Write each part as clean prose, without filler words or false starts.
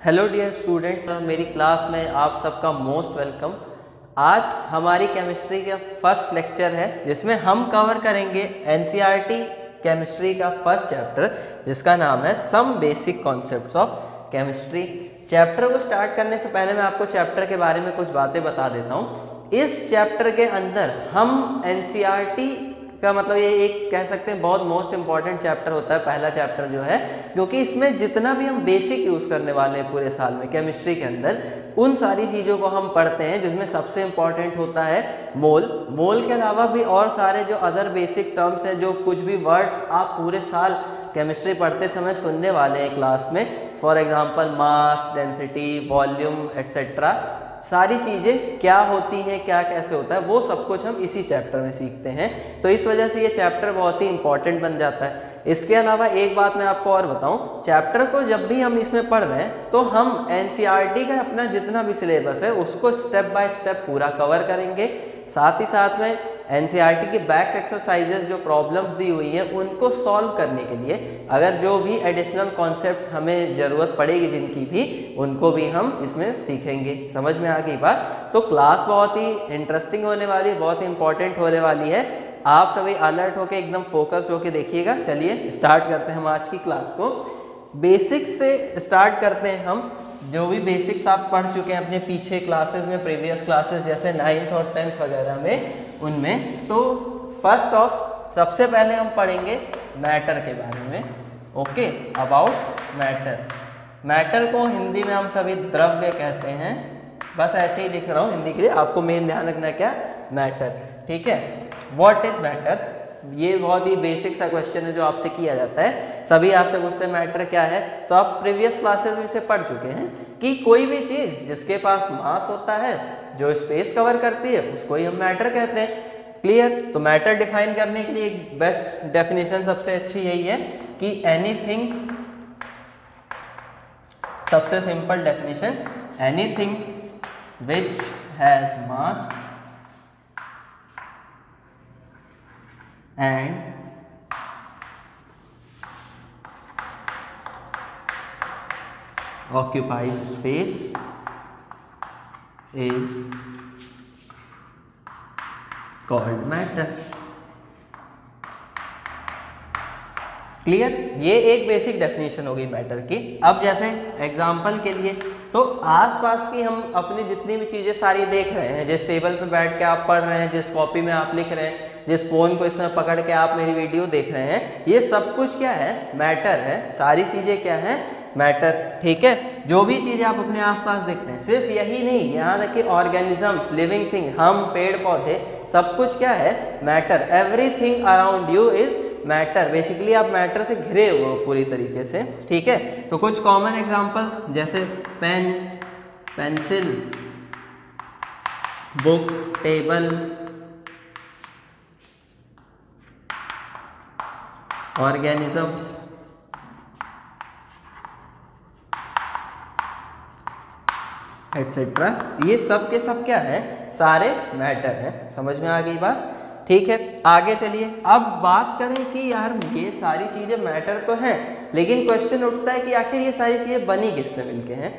Hello dear students, मेरी class में आप सबका मोस्ट वेलकम। आज हमारी केमिस्ट्री का फर्स्ट लेक्चर है जिसमें हम कवर करेंगे एनसीईआरटी केमिस्ट्री का फर्स्ट चैप्टर जिसका नाम है some basic concepts of chemistry. Chapter को स्टार्ट करने से पहले मैं आपको चैप्टर के बारे में कुछ बातें बता देता हूँ। इस चैप्टर के अंदर हम एनसीईआरटी का मतलब ये एक कह सकते हैं बहुत मोस्ट इंपॉर्टेंट चैप्टर होता है, पहला चैप्टर जो है, क्योंकि इसमें जितना भी हम बेसिक यूज़ करने वाले हैं पूरे साल में केमिस्ट्री के अंदर उन सारी चीज़ों को हम पढ़ते हैं, जिसमें सबसे इंपॉर्टेंट होता है मोल के अलावा भी और सारे जो अदर बेसिक टर्म्स हैं, जो कुछ भी वर्ड्स आप पूरे साल केमिस्ट्री पढ़ते समय सुनने वाले हैं क्लास में, for example mass, density, volume etcetera, सारी चीज़ें क्या होती हैं, क्या कैसे होता है, वो सब कुछ हम इसी चैप्टर में सीखते हैं। तो इस वजह से ये चैप्टर बहुत ही इंपॉर्टेंट बन जाता है। इसके अलावा एक बात मैं आपको और बताऊं, चैप्टर को जब भी हम इसमें पढ़ रहे हैं तो हम एनसीईआरटी का अपना जितना भी सिलेबस है उसको स्टेप बाय स्टेप पूरा कवर करेंगे। साथ ही साथ में एनसीईआरटी की बैक एक्सरसाइजेस जो प्रॉब्लम्स दी हुई हैं उनको सॉल्व करने के लिए अगर जो भी एडिशनल कॉन्सेप्ट्स हमें ज़रूरत पड़ेगी जिनकी भी, उनको भी हम इसमें सीखेंगे। समझ में आ गई बात? तो क्लास बहुत ही इंटरेस्टिंग होने वाली है, बहुत ही इंपॉर्टेंट होने वाली है। आप सभी अलर्ट होके एकदम फोकस्ड होके देखिएगा। चलिए स्टार्ट करते हैं हम आज की क्लास को। बेसिक से स्टार्ट करते हैं हम। जो भी बेसिक्स आप पढ़ चुके हैं अपने पीछे क्लासेस में, प्रीवियस क्लासेस जैसे 9th और 10th वगैरह में, उनमें तो फर्स्ट ऑफ सबसे पहले हम पढ़ेंगे मैटर के बारे में। Okay, about matter. मैटर को हिंदी में हम सभी द्रव्य कहते हैं। बस ऐसे ही लिख रहा हूँ हिंदी के लिए, आपको मेन ध्यान रखना क्या, मैटर। ठीक है, व्हाट इज मैटर? ये बहुत ही बेसिक सा क्वेश्चन है जो आपसे किया जाता है। सभी आपसे पूछते हैं मैटर क्या है, तो आप प्रीवियस क्लासेस में से पढ़ चुके हैं कि कोई भी चीज़ जिसके पास मास होता है, जो स्पेस कवर करती है, उसको ही हम मैटर कहते हैं। क्लियर? तो मैटर डिफाइन करने के लिए एक बेस्ट डेफिनेशन सबसे अच्छी यही है कि एनीथिंग, सबसे simple definition, anything which has mass and occupies space is called matter. Clear? ये एक बेसिक डेफिनेशन हो गई मैटर की। अब जैसे एग्जांपल के लिए, तो आसपास की हम अपनी जितनी भी चीज़ें सारी देख रहे हैं, जिस टेबल पे बैठ के आप पढ़ रहे हैं, जिस कॉपी में आप लिख रहे हैं, जिस फोन को इसमें पकड़ के आप मेरी वीडियो देख रहे हैं, ये सब कुछ क्या है, मैटर है। सारी चीज़ें क्या है, मैटर। ठीक है, जो भी चीज़ें आप अपने आसपास देखते हैं, सिर्फ यही नहीं, यहाँ तक कि ऑर्गेनिजम्स, लिविंग थिंग, हम, पेड़ पौधे, सब कुछ क्या है, matter. Everything around you is matter. Basically आप मैटर से घिरे हुए हो पूरी तरीके से। ठीक है, तो कुछ कॉमन एग्जांपल्स जैसे pen, pencil, book, table, organisms, etcetera, ये सब के सब क्या है, सारे मैटर हैं। समझ में आ गई बात? ठीक है, आगे चलिए। अब बात करें कि यार ये सारी चीज़ें मैटर तो हैं, लेकिन क्वेश्चन उठता है कि आखिर ये सारी चीज़ें बनी किससे मिलके हैं,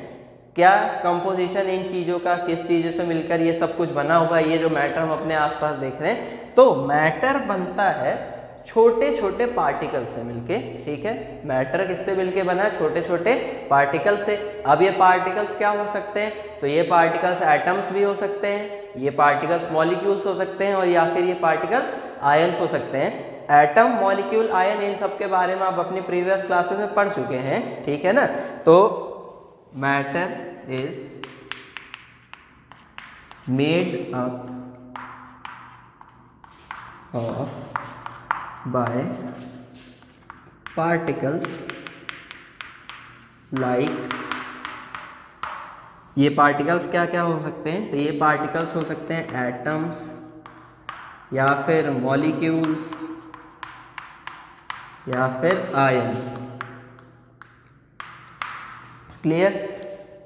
क्या कंपोजिशन इन चीज़ों का, किस चीज़ों से मिलकर ये सब कुछ बना हुआ है, ये जो मैटर हम अपने आसपास देख रहे हैं। तो मैटर बनता है छोटे छोटे पार्टिकल से मिलके। ठीक है, मैटर किससे मिलके बना है, छोटे छोटे पार्टिकल से। अब ये पार्टिकल्स क्या हो सकते हैं, तो ये पार्टिकल्स एटम्स भी हो सकते हैं, ये पार्टिकल्स मॉलिक्यूल्स हो सकते हैं, और या फिर ये पार्टिकल आयन्स हो सकते हैं। एटम, मॉलिक्यूल, आयन, इन सब के बारे में आप अपनी प्रीवियस क्लासेस में पढ़ चुके हैं। ठीक है ना? तो matter is made up of by particles like, ये पार्टिकल्स क्या क्या हो सकते हैं, तो ये पार्टिकल्स हो सकते हैं एटम्स, या फिर मॉलिक्यूल्स, या फिर ions. Clear?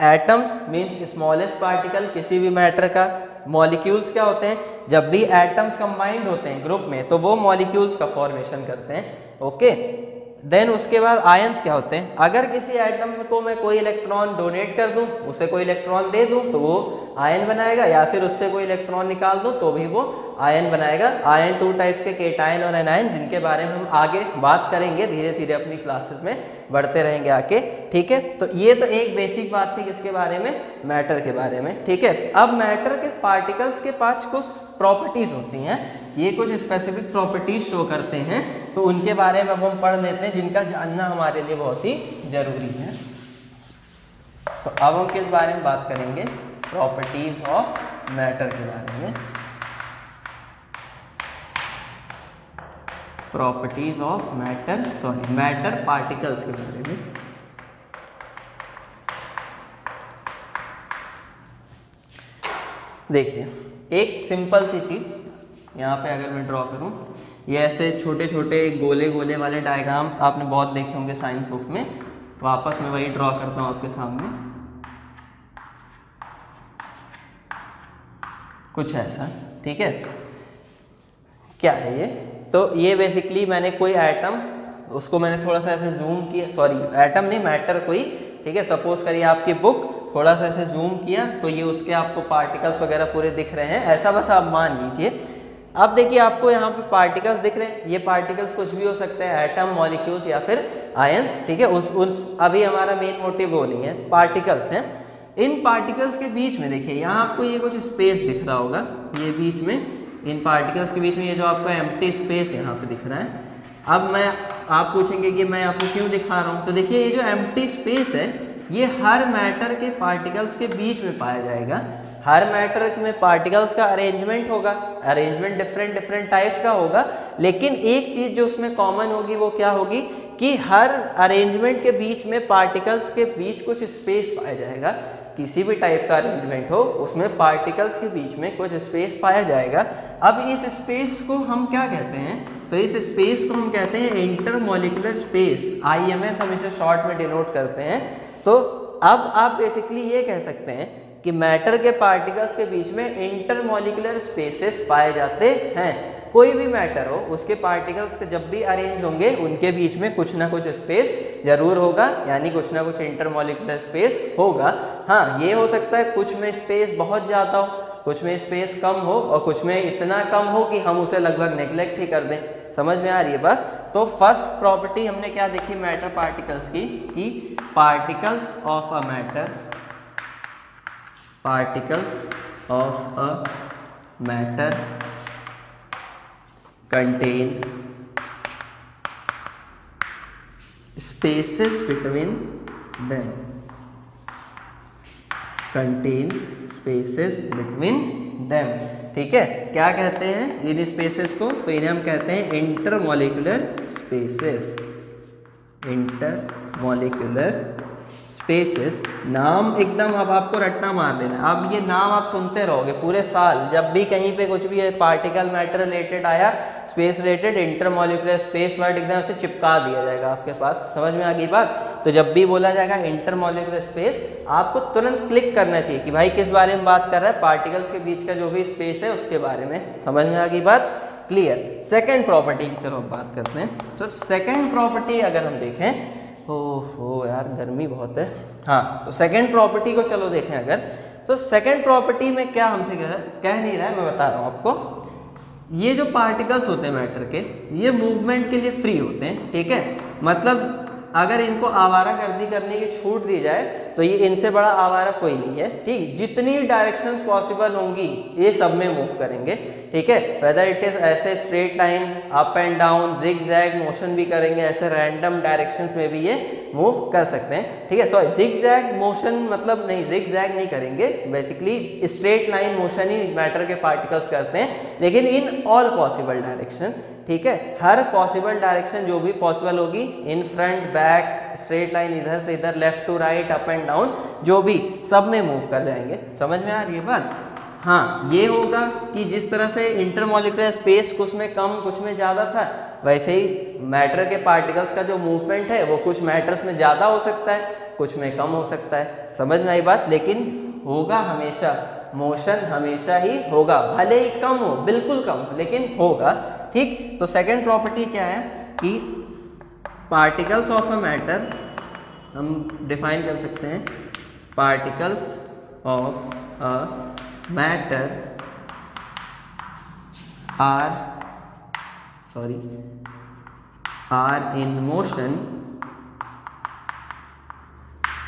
Atoms means smallest particle किसी भी मैटर का। मॉलिक्यूल्स क्या होते हैं, जब भी एटम्स कंबाइंड होते हैं ग्रुप में तो वो मॉलिक्यूल्स का फॉर्मेशन करते हैं। ओके, देन उसके बाद आयंस क्या होते हैं, अगर किसी एटम को मैं कोई इलेक्ट्रॉन डोनेट कर दूं, उसे कोई इलेक्ट्रॉन दे दूं तो वो आयन बनाएगा, या फिर उससे कोई इलेक्ट्रॉन निकाल दूं तो भी वो आयन बनाएगा। आयन 2 टाइप्स के, केटायन और एनायन, जिनके बारे में हम आगे बात करेंगे, धीरे धीरे अपनी क्लासेस में बढ़ते रहेंगे आके, ठीक है। तो ये तो एक बेसिक बात थी किसके बारे में, मैटर के बारे में, ठीक है। अब मैटर के पार्टिकल्स के पास कुछ प्रॉपर्टीज होती हैं, ये कुछ स्पेसिफिक प्रॉपर्टीज शो करते हैं, तो उनके बारे में अब हम पढ़ लेते हैं, जिनका जानना हमारे लिए बहुत ही जरूरी है। तो अब हम किस बारे में बात करेंगे, प्रॉपर्टीज ऑफ मैटर के बारे में, properties of matter, sorry matter particles के बारे में। देखिए एक सिंपल सी चीज यहाँ पे अगर मैं ड्रॉ करूँ, ये ऐसे छोटे छोटे गोले गोले वाले डायग्राम आपने बहुत देखे होंगे साइंस बुक में, वापस मैं वही ड्रॉ करता हूँ आपके सामने, कुछ ऐसा, ठीक है। क्या है ये, तो ये बेसिकली मैंने कोई एटम, उसको मैंने थोड़ा सा ऐसे जूम किया, सॉरी एटम नहीं मैटर कोई, ठीक है। सपोज करिए आपकी बुक, थोड़ा सा ऐसे जूम किया तो ये उसके आपको पार्टिकल्स वगैरह पूरे दिख रहे हैं, ऐसा बस आप मान लीजिए। अब देखिए आपको यहाँ पे पार्टिकल्स दिख रहे हैं, ये पार्टिकल्स कुछ भी हो सकते हैं, एटम, मॉलिक्यूल्स या फिर आयंस, ठीक है। अभी हमारा मेन मोटिव वो नहीं है, पार्टिकल्स हैं। इन पार्टिकल्स के बीच में देखिए यहाँ आपको ये कुछ स्पेस दिख रहा होगा, ये बीच में इन पार्टिकल्स के बीच में ये जो आपको एम्प्टी स्पेस यहाँ पे दिख रहा है। अब आप पूछेंगे कि मैं आपको क्यों दिखा रहा हूँ, तो देखिए ये जो एम्प्टी स्पेस है ये हर मैटर के पार्टिकल्स के बीच में पाया जाएगा। हर मैटर में पार्टिकल्स का अरेंजमेंट होगा, अरेंजमेंट डिफरेंट टाइप्स का होगा, लेकिन एक चीज़ जो उसमें कॉमन होगी वो क्या होगी कि हर अरेंजमेंट के बीच में पार्टिकल्स के बीच कुछ स्पेस पाया जाएगा। किसी भी टाइप का अरेंजमेंट हो उसमें पार्टिकल्स के बीच में कुछ स्पेस पाया जाएगा। अब इस स्पेस को हम क्या कहते हैं, तो इस स्पेस को हम कहते हैं इंटरमॉलिक्यूलर स्पेस, IMS हम इसे शॉर्ट में डिनोट करते हैं। तो अब आप बेसिकली ये कह सकते हैं कि मैटर के पार्टिकल्स के बीच में इंटरमॉलिक्यूलर स्पेसेस पाए जाते हैं। कोई भी मैटर हो उसके पार्टिकल्स के जब भी अरेंज होंगे उनके बीच में कुछ ना कुछ स्पेस जरूर होगा, यानी कुछ ना कुछ इंटरमॉलिक्यूलर स्पेस होगा। हाँ, ये हो सकता है कुछ में स्पेस बहुत ज़्यादा हो, कुछ में स्पेस कम हो, और कुछ में इतना कम हो कि हम उसे लगभग नेग्लेक्ट ही कर दें। समझ में आ रही है बात। तो फर्स्ट प्रॉपर्टी हमने क्या देखी मैटर पार्टिकल्स की, कि particles of a matter, particles of a matter contain spaces between them, contains spaces between them, ठीक है। क्या कहते हैं इन स्पेसेस को, तो इन्हें हम कहते हैं इंटरमॉलिक्यूलर स्पेसेस, इंटरमॉलिक्यूलर स्पेसेस। नाम एकदम अब आपको रटना मार देना, अब ये नाम आप सुनते रहोगे पूरे साल, जब भी कहीं पे कुछ भी पार्टिकल मैटर रिलेटेड आया, space related, intermolecular space word एकदम से चिपका दिया जाएगा आपके पास। समझ में आ गई बात। तो जब भी बोला जाएगा इंटरमॉलिक्यूलर स्पेस, आपको तुरंत क्लिक करना चाहिए कि भाई किस बारे में बात कर रहा है, पार्टिकल्स के बीच का जो भी स्पेस है उसके बारे में। समझ में आ गई बात, क्लियर। सेकेंड प्रॉपर्टी की चलो बात करते हैं। तो सेकेंड प्रॉपर्टी अगर हम देखें, ओहो यार गर्मी बहुत है, हाँ, तो सेकेंड प्रॉपर्टी को चलो देखें अगर, तो सेकेंड प्रॉपर्टी में क्या हमसे कह नहीं रहा है, मैं बता रहा हूँ आपको। ये जो पार्टिकल्स होते हैं मैटर के, ये मूवमेंट के लिए फ्री होते हैं, ठीक है। मतलब अगर इनको आवारागर्दी करने की छूट दी जाए तो ये इनसे बड़ा आवारा कोई नहीं है, ठीक। जितनी डायरेक्शंस पॉसिबल होंगी ये सब में मूव करेंगे, ठीक है। वेदर इट इज ऐसे straight line, up and down, zig zag motion भी करेंगे, ऐसे रैंडम डायरेक्शंस में भी ये मूव कर सकते हैं, ठीक है। सॉरी, जिग जैग मोशन मतलब नहीं, जिग जैग नहीं करेंगे, बेसिकली स्ट्रेट लाइन मोशन ही मैटर के पार्टिकल्स करते हैं, लेकिन इन ऑल पॉसिबल डायरेक्शन, ठीक है। हर पॉसिबल डायरेक्शन जो भी पॉसिबल होगी, in front, back, straight line, इधर से इधर, left to right, up and down, जो भी सब में मूव कर जाएंगे। समझ में आ रही है बात। हाँ, ये होगा कि जिस तरह से इंटरमॉलिक्यूलर स्पेस कुछ में कम कुछ में ज़्यादा था, वैसे ही मैटर के पार्टिकल्स का जो मूवमेंट है वो कुछ मैटर्स में ज़्यादा हो सकता है, कुछ में कम हो सकता है। समझ में आई बात। लेकिन होगा हमेशा, मोशन हमेशा ही होगा, भले ही कम हो, बिल्कुल कम, लेकिन होगा, ठीक। तो सेकंड प्रॉपर्टी क्या है कि पार्टिकल्स ऑफ अ मैटर हम डिफाइन कर सकते हैं, particles of a matter are in motion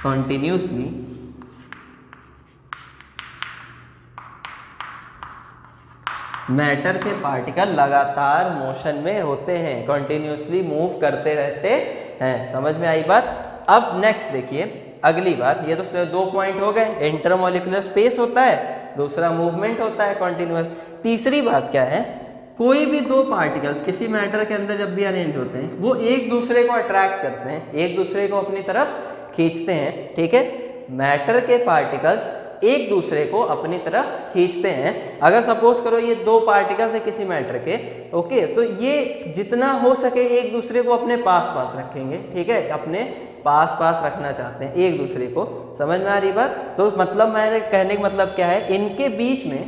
continuously matter के पार्टिकल लगातार मोशन में होते हैं, कंटिन्यूसली मूव करते रहते हैं। समझ में आई बात। अब नेक्स्ट देखिए अगली बात, ये तो 2 पॉइंट हो गए, इंटरमोलिकुलर स्पेस होता है, दूसरा मूवमेंट होता है कॉन्टिन्यूस। तीसरी बात क्या है, कोई भी दो पार्टिकल्स किसी मैटर के अंदर जब भी अरेंज होते हैं वो एक दूसरे को अट्रैक्ट करते हैं, एक दूसरे को अपनी तरफ खींचते हैं। ठीक है, मैटर के पार्टिकल्स एक दूसरे को अपनी तरफ खींचते हैं। अगर सपोज करो ये दो पार्टिकल्स है किसी मैटर के, ओके, तो ये जितना हो सके एक दूसरे को अपने पास पास रखेंगे। ठीक है, अपने पास पास रखना चाहते हैं एक दूसरे को। समझ में आ रही बात। तो मतलब मेरे कहने का मतलब क्या है, इनके बीच में,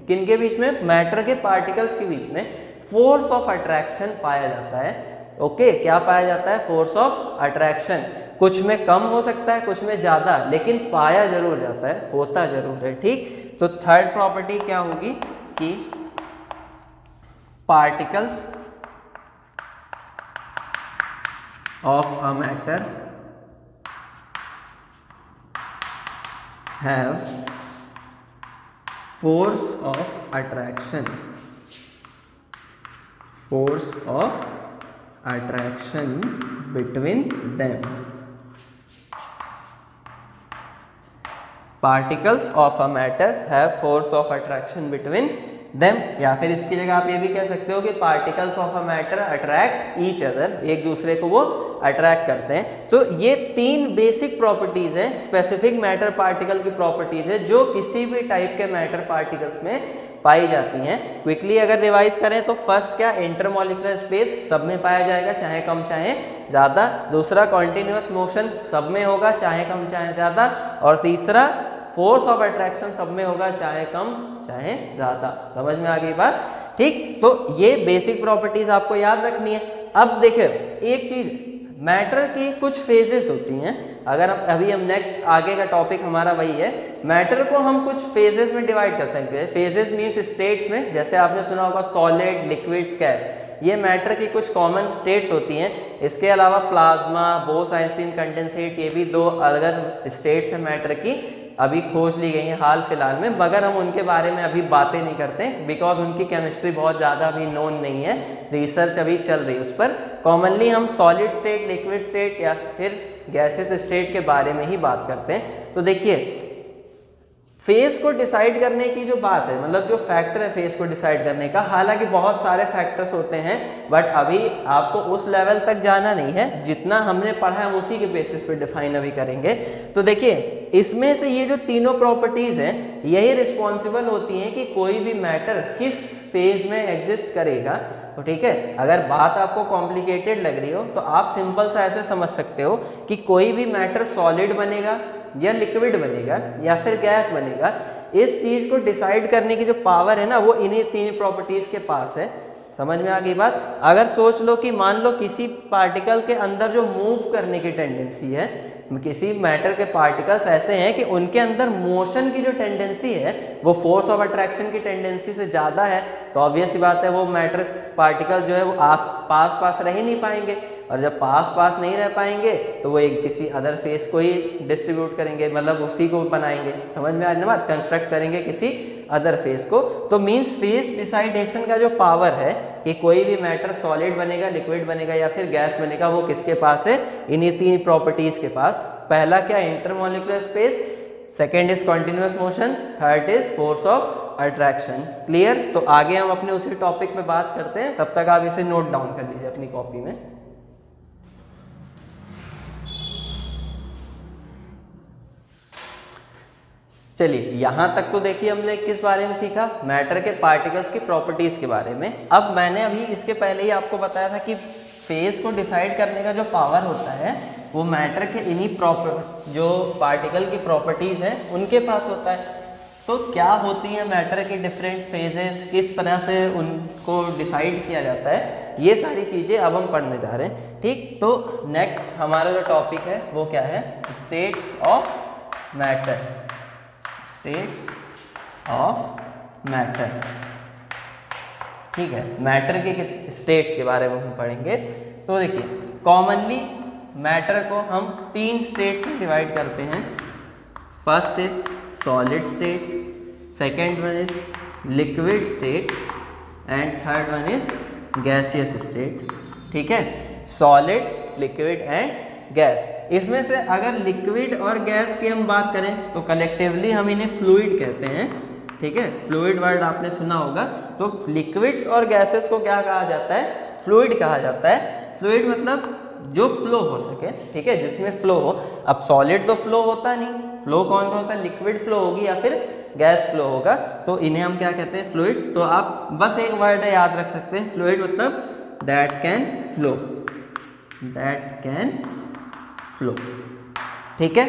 किनके बीच में, मैटर के पार्टिकल्स के बीच में फोर्स ऑफ अट्रैक्शन पाया जाता है। ओके, क्या पाया जाता है, फोर्स ऑफ अट्रैक्शन। कुछ में कम हो सकता है, कुछ में ज्यादा, लेकिन पाया जरूर जाता है, होता जरूर है। ठीक, तो थर्ड प्रॉपर्टी क्या होगी कि particles of a matter have force of attraction, force of attraction between them, particles of a matter have force of attraction between them, या फिर इसकी जगह आप ये भी कह सकते हो कि particles of a matter attract each other, एक दूसरे को वो अट्रैक्ट करते हैं। तो ये तीन बेसिक प्रॉपर्टीज हैं, स्पेसिफिक मैटर पार्टिकल की प्रॉपर्टीज है जो किसी भी टाइप के मैटर पार्टिकल्स में पाई जाती हैं। क्विकली अगर रिवाइज करें तो फर्स्ट क्या, इंटरमॉलिक्यूलर स्पेस सब में पाया जाएगा, चाहे कम चाहे ज़्यादा। दूसरा कॉन्टिन्यूस मोशन सब में होगा, चाहे कम चाहे ज़्यादा। और तीसरा फोर्स ऑफ अट्रैक्शन सब में होगा, चाहे कम चाहे ज़्यादा। समझ में आ गई बात। ठीक, तो ये बेसिक प्रॉपर्टीज आपको याद रखनी है। अब देखिए एक चीज़, मैटर की कुछ फेजेस होती हैं। अगर अभी हम नेक्स्ट आगे का टॉपिक हमारा वही है, मैटर को हम कुछ फेजेस में डिवाइड कर सकते हैं। फेजेस मीन्स स्टेट्स में, जैसे आपने सुना होगा सॉलिड, लिक्विड्स, गैस, ये मैटर की कुछ कॉमन स्टेट्स होती हैं। इसके अलावा प्लाज्मा, बोस-आइंस्टीन कंडेंसेट, ये भी दो अलग स्टेट्स हैं मैटर की, अभी खोज ली गई हैं हाल फिलहाल में, मगर हम उनके बारे में अभी बातें नहीं करते बिकॉज उनकी केमिस्ट्री बहुत ज़्यादा अभी नोन नहीं है, रिसर्च अभी चल रही है उस पर। कॉमनली हम सॉलिड स्टेट, लिक्विड स्टेट या फिर गैसेस स्टेट के बारे में ही बात करते हैं। तो देखिए फेज को डिसाइड करने की जो बात है, मतलब जो फैक्टर है फेज को डिसाइड करने का, हालांकि बहुत सारे फैक्टर्स होते हैं, बट अभी आपको उस लेवल तक जाना नहीं है। जितना हमने पढ़ा है उसी के बेसिस पे डिफाइन अभी करेंगे। तो देखिए इसमें से ये जो तीनों प्रॉपर्टीज हैं यही रिस्पॉन्सिबल होती हैं कि कोई भी मैटर किस फेज में एग्जिस्ट करेगा। तो ठीक है, अगर बात आपको कॉम्प्लिकेटेड लग रही हो तो आप सिंपल सा ऐसे समझ सकते हो कि कोई भी मैटर सॉलिड बनेगा या लिक्विड बनेगा या फिर गैस बनेगा, इस चीज को डिसाइड करने की जो पावर है ना वो इन्हीं तीन प्रॉपर्टीज के पास है। समझ में आ गई बात। अगर सोच लो कि मान लो किसी पार्टिकल के अंदर जो मूव करने की टेंडेंसी है, किसी मैटर के पार्टिकल्स ऐसे हैं कि उनके अंदर मोशन की जो टेंडेंसी है वो फोर्स ऑफ अट्रैक्शन की टेंडेंसी से ज़्यादा है, तो ऑब्वियस सी बात है वो मैटर पार्टिकल जो है वो पास पास रह ही नहीं पाएंगे, और जब पास पास नहीं रह पाएंगे तो वो एक किसी अदर फेस को ही डिस्ट्रीब्यूट करेंगे, मतलब उसी को बनाएंगे। समझ में आने बात, कंस्ट्रक्ट करेंगे किसी अदर फेस को। तो मीन्स फेस डिसाइडेशन का जो पावर है कि कोई भी मैटर सॉलिड बनेगा, लिक्विड बनेगा या फिर गैस बनेगा, वो किसके पास है, इन्हीं तीन प्रॉपर्टीज के पास। पहला क्या, intermolecular space, second is continuous motion, third is force of attraction. Clear. तो आगे हम अपने उसी टॉपिक में बात करते हैं, तब तक आप इसे नोट डाउन कर लीजिए अपनी कॉपी में। चलिए यहां तक तो देखिए हमने किस बारे में सीखा, मैटर के पार्टिकल्स की प्रॉपर्टीज के बारे में। अब मैंने अभी इसके पहले ही आपको बताया था कि फेज को डिसाइड करने का जो पावर होता है वो मैटर के इन्हीं जो पार्टिकल की प्रॉपर्टीज हैं उनके पास होता है। तो क्या होती है मैटर के डिफरेंट फेजेस, किस तरह से उनको डिसाइड किया जाता है, ये सारी चीज़ें अब हम पढ़ने जा रहे हैं। ठीक, तो नेक्स्ट हमारा जो टॉपिक है वो क्या है, states of matter. States of matter, ठीक है, मैटर के स्टेट्स के बारे में हम पढ़ेंगे। तो देखिए कॉमनली मैटर को हम 3 स्टेट्स में डिवाइड करते हैं। First is solid state, second one is liquid state and third one is gaseous state. ठीक है, सॉलिड, लिक्विड एंड गैस। इसमें से अगर लिक्विड और गैस की हम बात करें तो कलेक्टिवली हम इन्हें फ्लूइड कहते हैं। ठीक है, फ्लूइड वर्ड आपने सुना होगा। तो लिक्विड्स और गैसेस को क्या कहा जाता है, फ्लूइड कहा जाता है। फ्लूइड मतलब जो फ्लो हो सके, ठीक है, जिसमें फ्लो हो। अब सॉलिड तो फ्लो होता नहीं, फ्लो कौन कौन होता है, लिक्विड फ्लो होगी या फिर गैस फ्लो होगा, तो इन्हें हम क्या कहते हैं, फ्लूइड्स। तो आप बस एक वर्ड है याद रख सकते हैं, फ्लूइड मतलब that can flow, that can flow. ठीक है,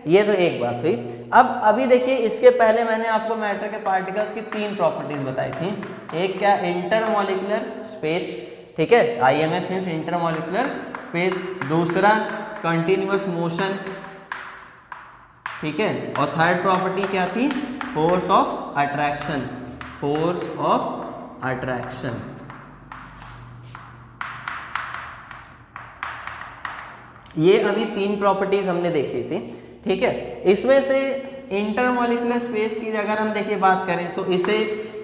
ये तो एक बात हुई। अब अभी देखिए, इसके पहले मैंने आपको मैटर के पार्टिकल्स की 3 प्रॉपर्टीज बताई थी। एक क्या, इंटरमॉलिक्यूलर स्पेस, ठीक है, IMS मीन्स इंटरमॉलिक्यूलर स्पेस। दूसरा कंटिन्यूअस मोशन, ठीक है, और थर्ड प्रॉपर्टी क्या थी, force of attraction, force of attraction. ये अभी 3 प्रॉपर्टीज हमने देखी थी। ठीक है, इसमें से इंटरमॉलिक्यूलर स्पेस की अगर हम देखिए बात करें तो इसे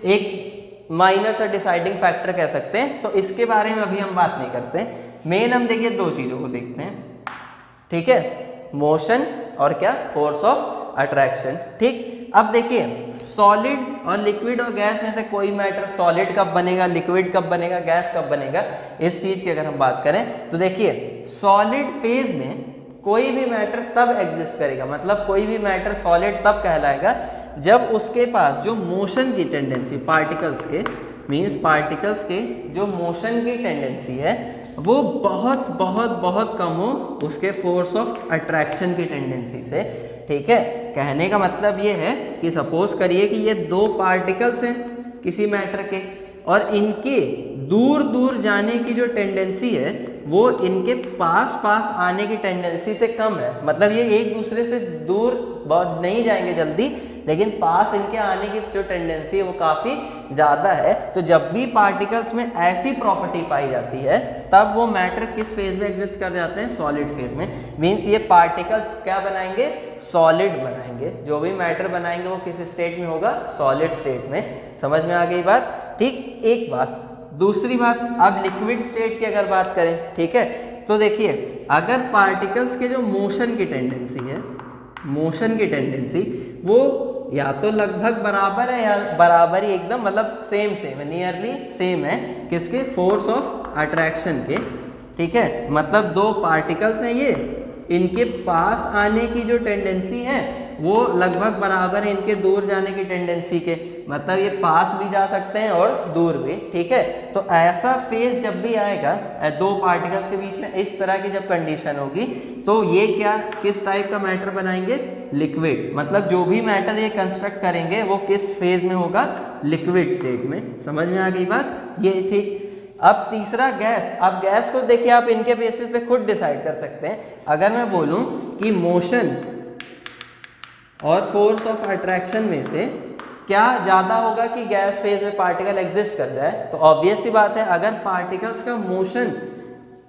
एक माइनर सा डिसाइडिंग फैक्टर कह सकते हैं। तो इसके बारे में अभी हम बात नहीं करते। मेन हम देखिए 2 चीजों को देखते हैं। ठीक है, मोशन और क्या, फोर्स ऑफ अट्रैक्शन। ठीक, अब देखिए सॉलिड और लिक्विड और गैस में से कोई मैटर सॉलिड कब बनेगा, लिक्विड कब बनेगा, गैस कब बनेगा, इस चीज की अगर हम बात करें तो देखिए सॉलिड फेज में कोई भी मैटर तब एग्जिस्ट करेगा, मतलब कोई भी मैटर सॉलिड तब कहलाएगा जब उसके पास जो मोशन की टेंडेंसी, पार्टिकल्स के मींस पार्टिकल्स के जो मोशन की टेंडेंसी है वो बहुत बहुत बहुत कम हो उसके फोर्स ऑफ अट्रैक्शन की टेंडेंसी से। ठीक है, कहने का मतलब ये है कि सपोज करिए कि ये 2 पार्टिकल्स हैं किसी मैटर के, और इनके दूर दूर जाने की जो टेंडेंसी है वो इनके पास पास आने की टेंडेंसी से कम है। मतलब ये एक दूसरे से दूर बहुत नहीं जाएंगे जल्दी, लेकिन पास इनके आने की जो टेंडेंसी है वो काफ़ी ज़्यादा है। तो जब भी पार्टिकल्स में ऐसी प्रॉपर्टी पाई जाती है तब वो मैटर किस फेज में एग्जिस्ट कर जाते हैं, सॉलिड फेज में। मीन्स ये पार्टिकल्स क्या बनाएंगे, सॉलिड बनाएंगे। जो भी मैटर बनाएंगे वो किस स्टेट में होगा, सॉलिड स्टेट में। समझ में आ गई बात। ठीक, एक बात। दूसरी बात, अब लिक्विड स्टेट की अगर बात करें, ठीक है, तो देखिए अगर पार्टिकल्स के जो मोशन की टेंडेंसी है, मोशन की टेंडेंसी वो या तो लगभग बराबर है या बराबर ही एकदम, मतलब सेम है, नियरली सेम है, किसके, फोर्स ऑफ अट्रैक्शन के। ठीक है, मतलब 2 पार्टिकल्स हैं ये, इनके पास आने की जो टेंडेंसी है वो लगभग बराबर है इनके दूर जाने की टेंडेंसी के। मतलब ये पास भी जा सकते हैं और दूर भी। ठीक है, तो ऐसा फेज जब भी आएगा 2 पार्टिकल्स के बीच में, इस तरह की जब कंडीशन होगी तो ये क्या, किस टाइप का मैटर बनाएंगे, लिक्विड। मतलब जो भी मैटर ये कंस्ट्रक्ट करेंगे वो किस फेज में होगा, लिक्विड स्टेट में। समझ में आ गई बात ये। ठीक, अब तीसरा गैस। अब गैस को देखिए आप इनके बेसिस पे खुद डिसाइड कर सकते हैं। अगर मैं बोलूं कि मोशन और फोर्स ऑफ अट्रैक्शन में से क्या ज़्यादा होगा कि गैस फेज में पार्टिकल एग्जिस्ट कर जाए, तो ऑब्वियस सी बात है अगर पार्टिकल्स का मोशन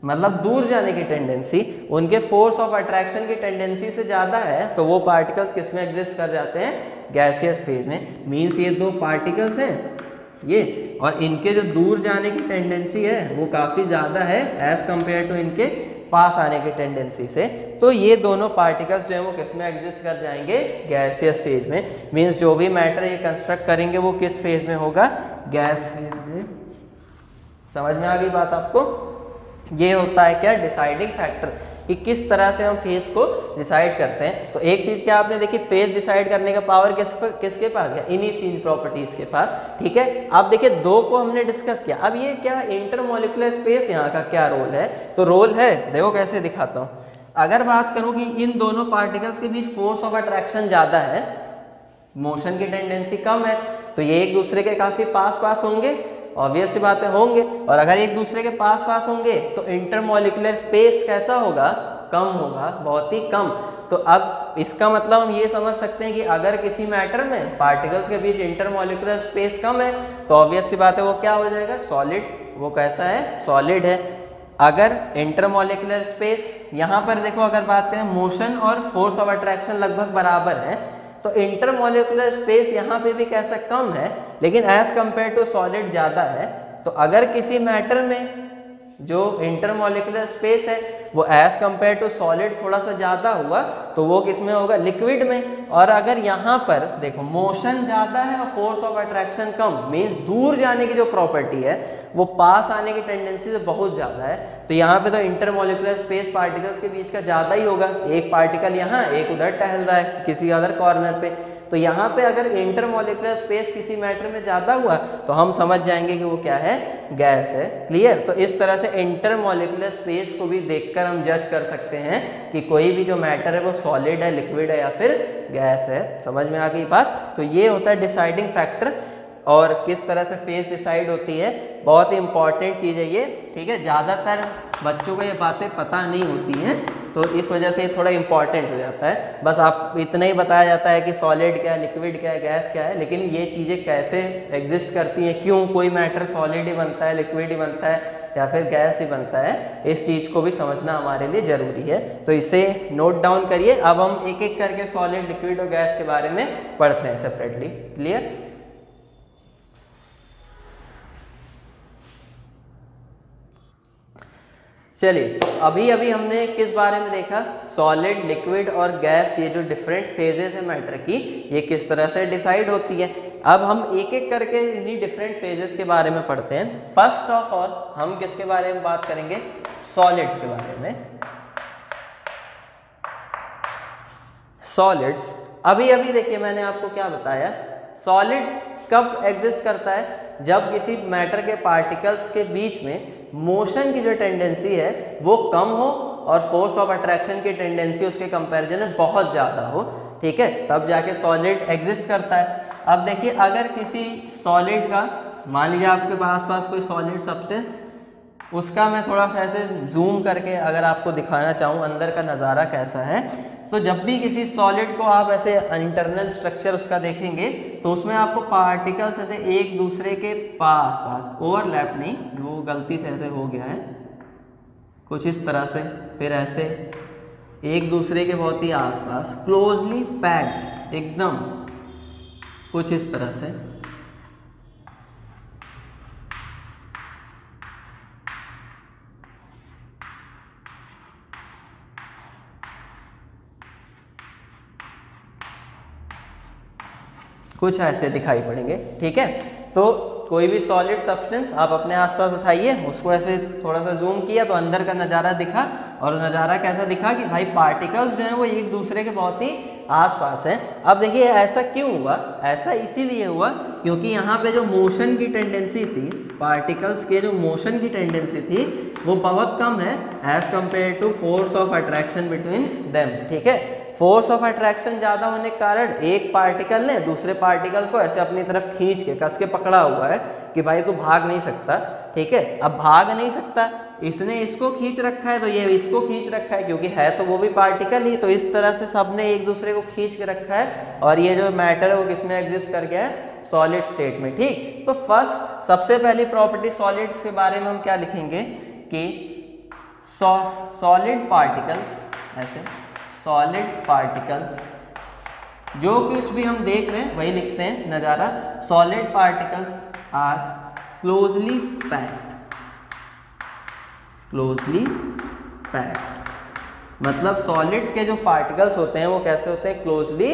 मतलब दूर जाने की टेंडेंसी उनके फोर्स ऑफ अट्रैक्शन की टेंडेंसी से ज़्यादा है तो वो पार्टिकल्स किस में एग्जिस्ट कर जाते हैं, गैसियस फेज में। मीन्स ये 2 पार्टिकल्स हैं ये, और इनके जो दूर जाने की टेंडेंसी है वो काफ़ी ज़्यादा है एज कंपेयर टू इनके पास आने की टेंडेंसी से। तो ये दोनों पार्टिकल्स जो है वो किस में एग्जिस्ट कर जाएंगे, गैसियस फेज में। मीन्स जो भी मैटर ये कंस्ट्रक्ट करेंगे वो किस फेज में होगा, गैस फेज में। समझ में आ गई बात आपको। ये होता है क्या, डिसाइडिंग फैक्टर, कि किस तरह से हम फेज को डिसाइड करते हैं। तो एक चीज क्या आपने देखी, फेज डिसाइड करने का पावर किसके पास है, इन्हीं 3 प्रॉपर्टीज के पास। ठीक है, अब देखिए 2 को हमने डिस्कस किया। अब ये क्या, इंटरमॉलिक्यूलर स्पेस यहाँ का क्या रोल है, तो रोल है, देखो कैसे दिखाता हूँ। अगर बात करूँ कि इन दोनों पार्टिकल्स के बीच फोर्स ऑफ अट्रैक्शन ज़्यादा है, मोशन की टेंडेंसी कम है, तो ये एक दूसरे के काफ़ी पास पास होंगे, ऑब्वियस सी बात है होंगे। और अगर एक दूसरे के पास पास होंगे तो इंटरमॉलिक्यूलर स्पेस कैसा होगा, कम होगा, बहुत ही कम। तो अब इसका मतलब हम ये समझ सकते हैं कि अगर किसी मैटर में पार्टिकल्स के बीच इंटरमॉलिक्यूलर स्पेस कम है तो ऑब्वियस सी बात है वो क्या हो जाएगा, सॉलिड। वो कैसा है, सॉलिड है। अगर इंटरमॉलिक्यूलर स्पेस, यहाँ पर देखो अगर बात करें मोशन और फोर्स ऑफ अट्रैक्शन लगभग बराबर है, तो इंटरमॉलिक्यूलर स्पेस यहाँ पे भी कैसा कम है, लेकिन एज कंपेयर टू सॉलिड ज़्यादा है। तो अगर किसी मैटर में जो इंटरमॉलिक्यूलर स्पेस है वो एज कंपेयर टू सॉलिड थोड़ा सा ज़्यादा हुआ तो वो किस में होगा, लिक्विड में। और अगर यहाँ पर देखो मोशन ज़्यादा है और force of attraction come, means दूर जाने की जो प्रॉपर्टी है वो पास आने की टेंडेंसी से बहुत ज़्यादा है, तो यहाँ पे तो इंटरमॉलिक्यूलर स्पेस पार्टिकल्स के बीच का ज़्यादा ही होगा। एक पार्टिकल यहाँ, एक उधर टहल रहा है किसी अदर कॉर्नर पे, तो यहाँ पे अगर इंटरमॉलिक्यूलर स्पेस किसी मैटर में ज़्यादा हुआ तो हम समझ जाएंगे कि वो क्या है, गैस है। क्लियर। तो इस तरह से इंटरमॉलिक्यूलर स्पेस को भी देखकर हम जज कर सकते हैं कि कोई भी जो मैटर है वो सॉलिड है, लिक्विड है या फिर गैस है। समझ में आ गई बात। तो ये होता है डिसाइडिंग फैक्टर, और किस तरह से फेज डिसाइड होती है, बहुत ही इंपॉर्टेंट चीज़ है ये। ठीक है, ज़्यादातर बच्चों को ये बातें पता नहीं होती हैं, तो इस वजह से ये थोड़ा इंपॉर्टेंट हो जाता है। बस आप इतना ही बताया जाता है कि सॉलिड क्या है, लिक्विड क्या है, गैस क्या है, लेकिन ये चीज़ें कैसे एग्जिस्ट करती हैं, क्यों कोई मैटर सॉलिड ही बनता है, लिक्विड ही बनता है या फिर गैस ही बनता है, इस चीज़ को भी समझना हमारे लिए ज़रूरी है। तो इसे नोट डाउन करिए। अब हम एक एक करके सॉलिड, लिक्विड और गैस के बारे में पढ़ते हैं सेपरेटली। क्लियर। चलिए, अभी अभी हमने किस बारे में देखा, सॉलिड, लिक्विड और गैस, ये जो डिफरेंट फेजेस है मैटर की, ये किस तरह से डिसाइड होती है। अब हम एक एक करके इन्हीं डिफरेंट फेजेस के बारे में पढ़ते हैं। फर्स्ट ऑफ ऑल हम किसके बारे में बात करेंगे, सॉलिड्स के बारे में। सॉलिड्स, अभी अभी देखिए मैंने आपको क्या बताया, सॉलिड कब एग्जिस्ट करता है, जब किसी मैटर के पार्टिकल्स के बीच में मोशन की जो टेंडेंसी है वो कम हो और फोर्स ऑफ अट्रैक्शन की टेंडेंसी उसके कंपैरिजन में बहुत ज़्यादा हो। ठीक है, तब जाके सॉलिड एग्जिस्ट करता है। अब देखिए, अगर किसी सॉलिड का, मान लीजिए आपके पास कोई सॉलिड सब्सटेंस, उसका मैं थोड़ा सा ऐसे जूम करके अगर आपको दिखाना चाहूँ अंदर का नज़ारा कैसा है, तो जब भी किसी सॉलिड को आप ऐसे इंटरनल स्ट्रक्चर उसका देखेंगे तो उसमें आपको पार्टिकल्स ऐसे एक दूसरे के पास पास, ओवरलैप नहीं, वो गलती से ऐसे हो गया है कुछ इस तरह से, फिर ऐसे एक दूसरे के बहुत ही आसपास, क्लोजली पैक्ड, एकदम कुछ इस तरह से। कुछ ऐसे दिखाई पड़ेंगे। ठीक है, तो कोई भी सॉलिड सब्सटेंस आप अपने आसपास उठाइए, उसको ऐसे थोड़ा सा जूम किया तो अंदर का नज़ारा दिखा, और नज़ारा कैसा दिखा कि भाई पार्टिकल्स जो हैं वो एक दूसरे के बहुत ही आसपास हैं। अब देखिए ऐसा क्यों हुआ, ऐसा इसीलिए हुआ क्योंकि यहाँ पे जो मोशन की टेंडेंसी थी, पार्टिकल्स के जो मोशन की टेंडेंसी थी वो बहुत कम है as compare to force of attraction between them. ठीक है, फोर्स ऑफ अट्रैक्शन ज़्यादा होने के कारण एक पार्टिकल ने दूसरे पार्टिकल को ऐसे अपनी तरफ खींच के कस के पकड़ा हुआ है कि भाई तू भाग नहीं सकता। ठीक है, अब भाग नहीं सकता, इसने इसको खींच रखा है तो ये इसको खींच रखा है, क्योंकि है तो वो भी पार्टिकल ही, तो इस तरह से सबने एक दूसरे को खींच के रखा है, और ये जो मैटर है वो किसमें एग्जिस्ट कर गया है, सॉलिड स्टेट में। ठीक, तो फर्स्ट सबसे पहली प्रॉपर्टी सॉलिड के बारे में हम क्या लिखेंगे कि सॉलिड पार्टिकल्स, ऐसे सॉलिड पार्टिकल्स, जो कुछ भी हम देख रहे हैं वही लिखते हैं नज़ारा, solid particles are closely packed, closely packed, मतलब सॉलिड्स के जो पार्टिकल्स होते हैं वो कैसे होते हैं, क्लोजली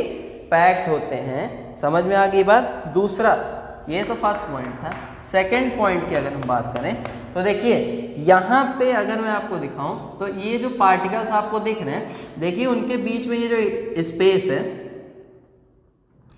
पैक्ड होते हैं। समझ में आ गई बात। दूसरा, ये तो फर्स्ट पॉइंट था। सेकंड पॉइंट की अगर हम बात करें तो देखिए यहाँ पे अगर मैं आपको दिखाऊं तो ये जो पार्टिकल्स आपको दिख रहे हैं, देखिए उनके बीच में ये जो स्पेस है,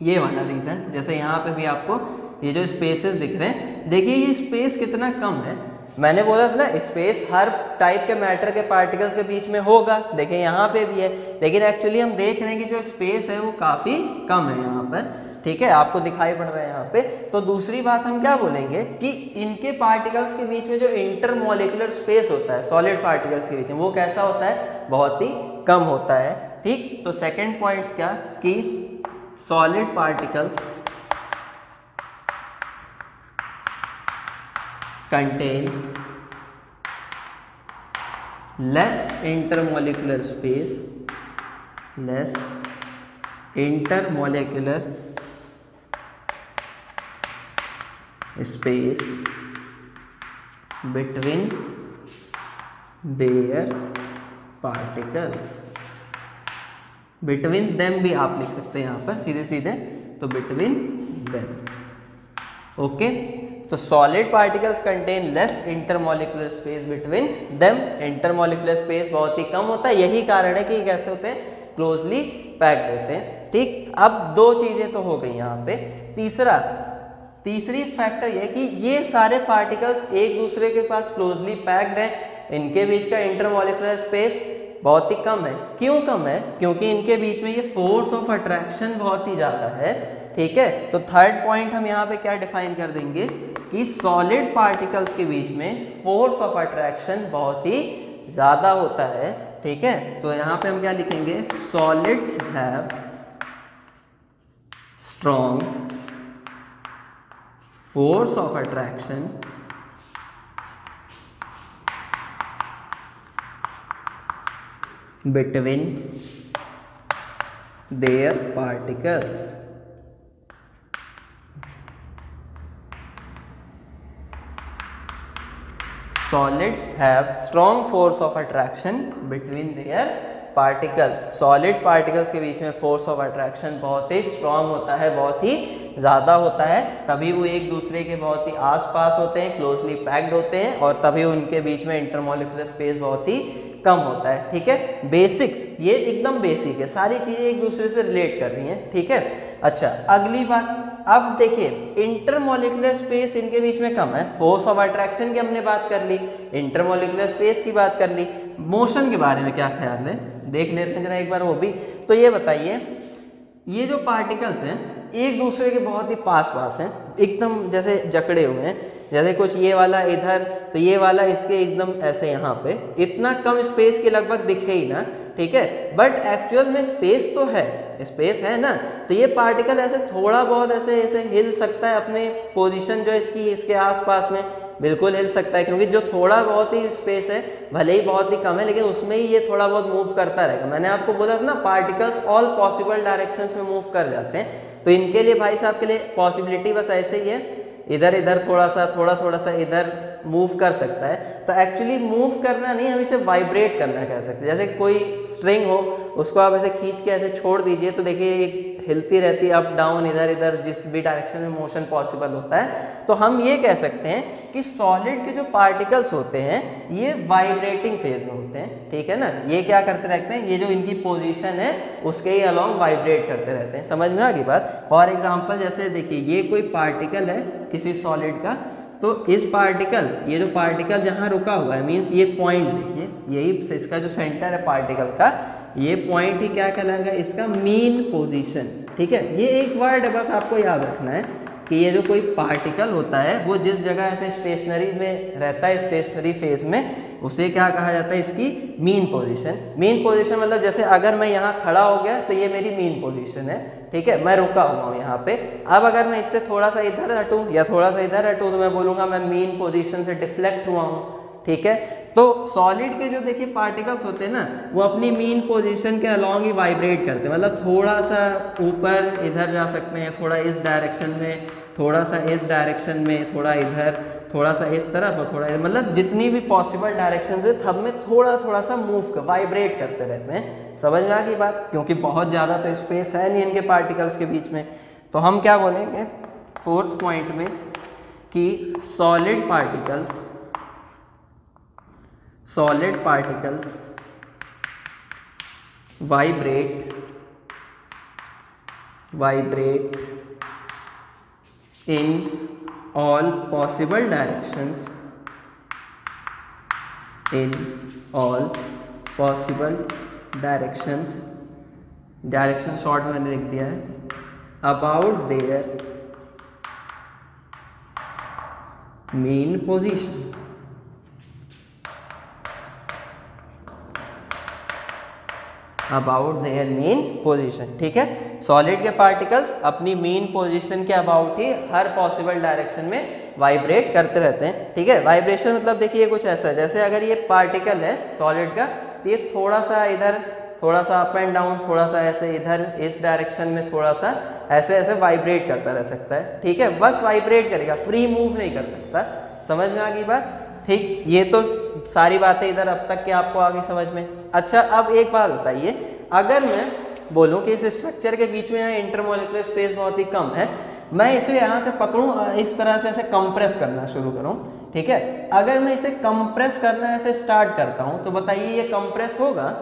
ये वाला रीजन, जैसे यहाँ पे भी आपको ये जो स्पेसेस दिख रहे हैं, देखिए ये स्पेस कितना कम है। मैंने बोला था ना स्पेस हर टाइप के मैटर के पार्टिकल्स के बीच में होगा, देखिए यहाँ पे भी है, लेकिन एक्चुअली हम देख रहे हैं कि जो स्पेस है वो काफ़ी कम है यहाँ पर। ठीक है, आपको दिखाई पड़ रहा है यहाँ पे। तो दूसरी बात हम क्या बोलेंगे कि इनके पार्टिकल्स के बीच में जो इंटरमॉलिक्यूलर स्पेस होता है सॉलिड पार्टिकल्स के बीच में, वो कैसा होता है, बहुत ही कम होता है। ठीक, तो सेकंड पॉइंट्स क्या कि solid particles contain less intermolecular space between their particles। between them भी आप लिख सकते हैं यहाँ पर सीधे सीधे, तो between them। ओके, तो solid particles contain less intermolecular space between them. Intermolecular space बहुत ही कम होता है, यही कारण है कि ये कैसे होते हैं, क्लोजली पैक्ड होते हैं। ठीक, अब दो चीजें तो हो गई यहाँ पे। तीसरी फैक्टर ये कि ये सारे पार्टिकल्स एक दूसरे के पास क्लोजली पैक्ड हैं, इनके बीच का इंटरमॉलिक्यूलर स्पेस बहुत ही कम है। क्यों कम है, क्योंकि इनके बीच में ये फोर्स ऑफ अट्रैक्शन बहुत ही ज्यादा है। ठीक है, तो थर्ड पॉइंट हम यहाँ पे क्या डिफाइन कर देंगे कि सॉलिड पार्टिकल्स के बीच में फोर्स ऑफ अट्रैक्शन बहुत ही ज्यादा होता है। ठीक है, तो यहाँ पे हम क्या लिखेंगे, solids have strong force of attraction between their particles. Solids have strong force of attraction between their particles। Solid particles के बीच में फोर्स ऑफ अट्रैक्शन बहुत ही स्ट्रांग होता है, बहुत ही ज़्यादा होता है, तभी वो एक दूसरे के बहुत ही आसपास होते हैं, क्लोजली पैक्ड होते हैं, और तभी उनके बीच में इंटरमॉलिक्यूलर स्पेस बहुत ही कम होता है। ठीक है, बेसिक्स ये एकदम बेसिक है, सारी चीज़ें एक दूसरे से रिलेट कर रही हैं। ठीक है, अच्छा अगली बात, अब देखिए इंटरमॉलिक्यूलर स्पेस इनके बीच में कम है, फोर्स ऑफ अट्रैक्शन की हमने बात कर ली, इंटरमॉलिक्यूलर स्पेस की बात कर ली, मोशन के बारे में क्या ख्याल है, देख लेते हैं जरा एक बार वो भी। तो ये बताइए, ये जो पार्टिकल्स हैं एक दूसरे के बहुत ही पास हैं, एकदम जैसे जकड़े हुए हैं, जैसे कुछ ये वाला इधर तो ये वाला इसके एकदम ऐसे यहाँ पे, इतना कम स्पेस के लगभग दिखे ही ना। ठीक है, बट एक्चुअल में स्पेस तो है, स्पेस है ना, तो ये पार्टिकल ऐसे थोड़ा बहुत ऐसे ऐसे हिल सकता है अपने पोजीशन जो इसकी इसके आसपास में, बिल्कुल हिल सकता है, क्योंकि जो थोड़ा बहुत ही स्पेस है भले ही बहुत ही कम है, लेकिन उसमें ही ये थोड़ा बहुत मूव करता रहेगा। मैंने आपको बोला था ना, पार्टिकल्स ऑल पॉसिबल डायरेक्शंस में मूव कर जाते हैं, तो इनके लिए भाई साहब के लिए पॉसिबिलिटी बस ऐसे ही है, इधर इधर थोड़ा सा इधर मूव कर सकता है। तो एक्चुअली मूव करना नहीं, हम इसे वाइब्रेट करना कह सकते हैं। जैसे कोई स्ट्रिंग हो, उसको आप ऐसे खींच के ऐसे छोड़ दीजिए तो देखिए एक हिलती रहती है, अप डाउन इधर इधर जिस भी डायरेक्शन में मोशन पॉसिबल होता है। तो हम ये कह सकते हैं कि सॉलिड के जो पार्टिकल्स होते हैं ये वाइब्रेटिंग फेज में होते हैं। ठीक है ना, ये क्या करते रहते हैं, ये जो इनकी पोजीशन है उसके ही अलॉन्ग वाइब्रेट करते रहते हैं। समझ में आ गई बात। फॉर एग्जांपल जैसे देखिए ये कोई पार्टिकल है किसी सॉलिड का, तो इस पार्टिकल, ये जो पार्टिकल जहाँ रुका हुआ है, मीन्स ये पॉइंट देखिए, यही इसका जो सेंटर है पार्टिकल का, ये पॉइंट ही क्या कहलाएगा, इसका मीन पोजीशन। ठीक है, ये एक वर्ड है बस आपको याद रखना है कि ये जो कोई पार्टिकल होता है वो जिस जगह ऐसे स्टेशनरी में रहता है, स्टेशनरी फेज में, उसे क्या कहा जाता है, इसकी मीन पोजीशन। मीन पोजीशन मतलब जैसे अगर मैं यहाँ खड़ा हो गया तो ये मेरी मीन पोजीशन है। ठीक है, मैं रुका हुआ हूँ यहाँ पे। अब अगर मैं इससे थोड़ा सा इधर हटूँ या थोड़ा सा इधर हटूँ तो मैं बोलूँगा मैं मीन पोजीशन से डिफ्लेक्ट हुआ हूँ। ठीक है, तो सॉलिड के जो देखिए पार्टिकल्स होते हैं ना, वो अपनी मीन पोजीशन के अलॉन्ग ही वाइब्रेट करते हैं, मतलब थोड़ा सा ऊपर इधर जा सकते हैं, थोड़ा इस डायरेक्शन में, थोड़ा सा इस डायरेक्शन में, थोड़ा इधर, थोड़ा सा इस तरफ और थोड़ा, मतलब जितनी भी पॉसिबल डायरेक्शन है सब में थोड़ा सा मूव कर वाइब्रेट करते रहते हैं। समझ में आ गई बात, क्योंकि बहुत ज़्यादा तो स्पेस है नहीं इनके पार्टिकल्स के बीच में। तो हम क्या बोलेंगे फोर्थ पॉइंट में कि solid particles vibrate in all possible directions, direction short में मैंने लिख दिया है, about their mean position. About their mean position, ठीक है। सॉलिड के पार्टिकल्स अपनी मीन पोजीशन के about he her possible direction में वाइब्रेट करते रहते हैं, ठीक है। वाइब्रेशन मतलब देखिए कुछ ऐसा है, जैसे अगर ये पार्टिकल है सॉलिड का, तो ये थोड़ा सा इधर, थोड़ा सा अप एंड डाउन, थोड़ा सा ऐसे इधर इस डायरेक्शन में थोड़ा सा ऐसे ऐसे वाइब्रेट करता रह सकता है, ठीक है। बस वाइब्रेट करेगा, फ्री मूव नहीं कर सकता। समझ में आ गई बात, ठीक। ये तो सारी बातें इधर अब तक के आपको आ गई समझ में। अच्छा, अब एक बात बताइए, अगर मैं बोलूं कि इस स्ट्रक्चर के बीच में यहाँ इंटरमोलिकुलर स्पेस बहुत ही कम है, मैं इसे यहाँ से पकड़ूं, इस तरह से ऐसे कंप्रेस करना शुरू करूं, ठीक है। अगर मैं इसे कंप्रेस करना ऐसे स्टार्ट करता हूं, तो बताइए ये कंप्रेस होगा?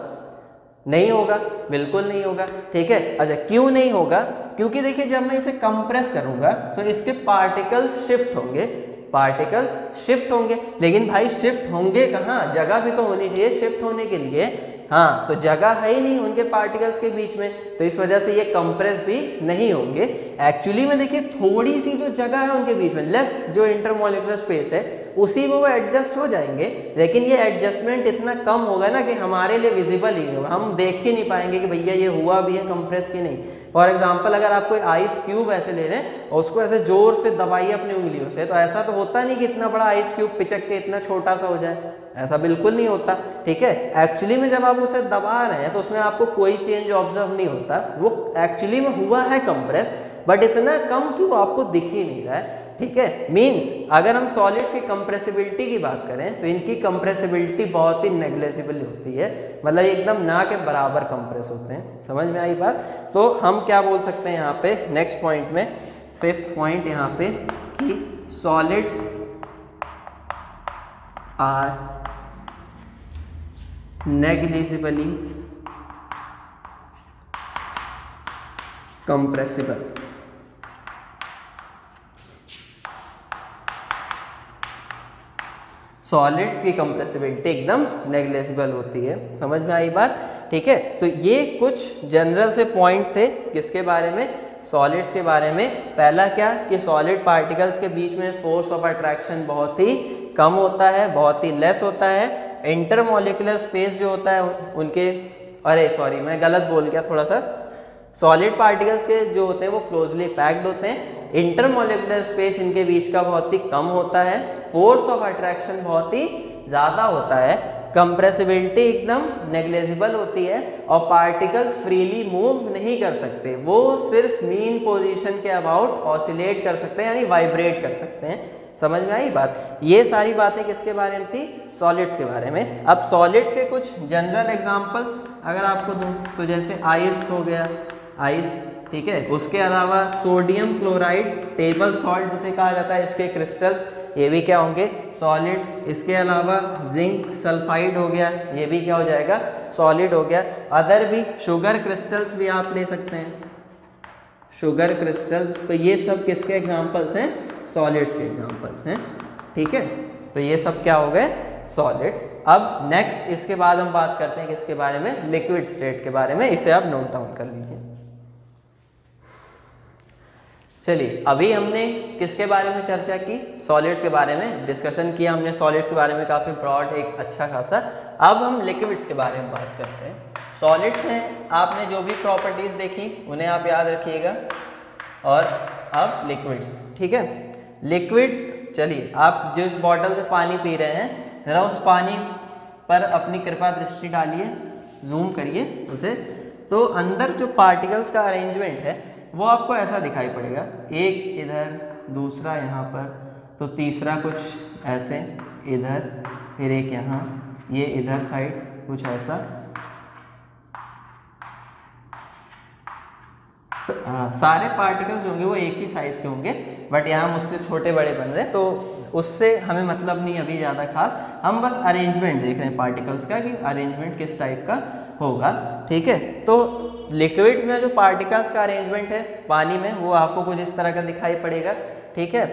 नहीं होगा, बिल्कुल नहीं होगा, ठीक है। अच्छा, क्यों नहीं होगा? क्योंकि देखिए जब मैं इसे कंप्रेस करूंगा तो इसके पार्टिकल्स शिफ्ट होंगे, पार्टिकल शिफ्ट होंगे। लेकिन भाई शिफ्ट होंगे कहाँ? जगह भी तो होनी चाहिए शिफ्ट होने के लिए। हाँ, तो जगह है ही नहीं उनके पार्टिकल्स के बीच में, तो इस वजह से ये कंप्रेस भी नहीं होंगे। एक्चुअली में देखिए थोड़ी सी जो जगह है उनके बीच में, लेस जो इंटरमोलिकुलर स्पेस है, उसी में वो एडजस्ट हो जाएंगे। लेकिन ये एडजस्टमेंट इतना कम होगा ना कि हमारे लिए विजिबल ही नहीं होगा, हम देख ही नहीं पाएंगे कि भैया ये हुआ भी है कंप्रेस की नहीं। फॉर एग्जाम्पल, अगर आप कोई आइस क्यूब ऐसे ले लें और उसको ऐसे जोर से दबाइए अपनी उंगलियों से, तो ऐसा तो होता नहीं कि इतना बड़ा आइस क्यूब पिचक के इतना छोटा सा हो जाए, ऐसा बिल्कुल नहीं होता, ठीक है। एक्चुअली में जब आप उसे दबा रहे हैं तो उसमें आपको कोई चेंज ऑब्जर्व नहीं होता, वो एक्चुअली में हुआ है कंप्रेस, बट इतना कम कि वो आपको दिख ही नहीं रहा है, ठीक है। मीन्स अगर हम सॉलिड्स की कंप्रेसिबिलिटी की बात करें तो इनकी कंप्रेसिबिलिटी बहुत ही नेग्लेजिबल होती है, मतलब एकदम ना के बराबर कंप्रेस होते हैं। समझ में आई बात? तो हम क्या बोल सकते हैं यहाँ पे नेक्स्ट पॉइंट में, फिफ्थ पॉइंट यहाँ पे, कि solids are negligibly compressible. Solids की कंप्रेसिबिलिटी एकदम नेग्लेजिबल होती है। समझ में आई बात, ठीक है। तो ये कुछ जनरल से पॉइंट्स थे किसके बारे में? सॉलिड्स के बारे में। पहला क्या कि सॉलिड पार्टिकल्स के बीच में फोर्स ऑफ अट्रैक्शन बहुत ही कम होता है, बहुत ही लेस होता है। इंटरमोलिकुलर स्पेस जो होता है उनके, अरे सॉरी मैं गलत बोल गया थोड़ा सा, सॉलिड पार्टिकल्स के जो होते हैं वो क्लोजली पैक्ड होते हैं, इंटरमोलिकुलर स्पेस इनके बीच का बहुत ही कम होता है, फोर्स ऑफ अट्रैक्शन बहुत ही ज़्यादा होता है, कंप्रेसिबिलिटी एकदम नेग्लेजिबल होती है, और पार्टिकल्स फ्रीली मूव नहीं कर सकते, वो सिर्फ मीन पोजीशन के अबाउट ऑसिलेट कर सकते हैं, यानी वाइब्रेट कर सकते हैं। समझ में आई बात? ये सारी बातें किसके बारे में थी? सॉलिड्स के बारे में। अब सॉलिड्स के कुछ जनरल एग्जांपल्स अगर आपको दूं तो जैसे आइस हो गया, आइस, ठीक है। उसके अलावा सोडियम क्लोराइड, टेबल सॉल्ट जिसे कहा जाता है, इसके क्रिस्टल्स, ये भी क्या होंगे? सॉलिड्स। इसके अलावा जिंक सल्फाइड हो गया, ये भी क्या हो जाएगा? सॉलिड हो गया। अदर भी शुगर क्रिस्टल्स भी आप ले सकते हैं, शुगर क्रिस्टल्स, तो ये सब किसके एग्जांपल्स हैं? सॉलिड्स के एग्जांपल्स हैं, ठीक है। तो ये सब क्या हो गए? सॉलिड्स। अब नेक्स्ट इसके बाद हम बात करते हैं किसके बारे में? लिक्विड स्टेट के बारे में। इसे आप नोट डाउन कर लीजिए। चलिए, अभी हमने किसके बारे में चर्चा की? सॉलिड्स के बारे में डिस्कशन किया हमने, सॉलिड्स के बारे में काफ़ी ब्रॉड, एक अच्छा खासा। अब हम लिक्विड्स के बारे में बात करते हैं। सॉलिड्स में आपने जो भी प्रॉपर्टीज़ देखी उन्हें आप याद रखिएगा, और अब लिक्विड्स, ठीक है। लिक्विड, चलिए आप जिस बॉटल से पानी पी रहे हैं, ज़रा उस पानी पर अपनी कृपा दृष्टि डालिए, जूम करिए उसे, तो अंदर जो पार्टिकल्स का अरेंजमेंट है वो आपको ऐसा दिखाई पड़ेगा, एक इधर, दूसरा यहाँ पर, तो तीसरा कुछ ऐसे इधर, फिर एक यहाँ, ये इधर साइड कुछ ऐसा। सारे पार्टिकल्स होंगे वो एक ही साइज के होंगे, बट यहाँ मुझसे छोटे बड़े बन रहे हैं, तो उससे हमें मतलब नहीं अभी ज़्यादा खास। हम बस अरेंजमेंट देख रहे हैं पार्टिकल्स का, कि अरेंजमेंट किस टाइप का होगा, ठीक है। तो लिक्विड्स में जो पार्टिकल्स का अरेंजमेंट है पानी में, वो आपको कुछ इस तरह का दिखाई पड़ेगा, ठीक है।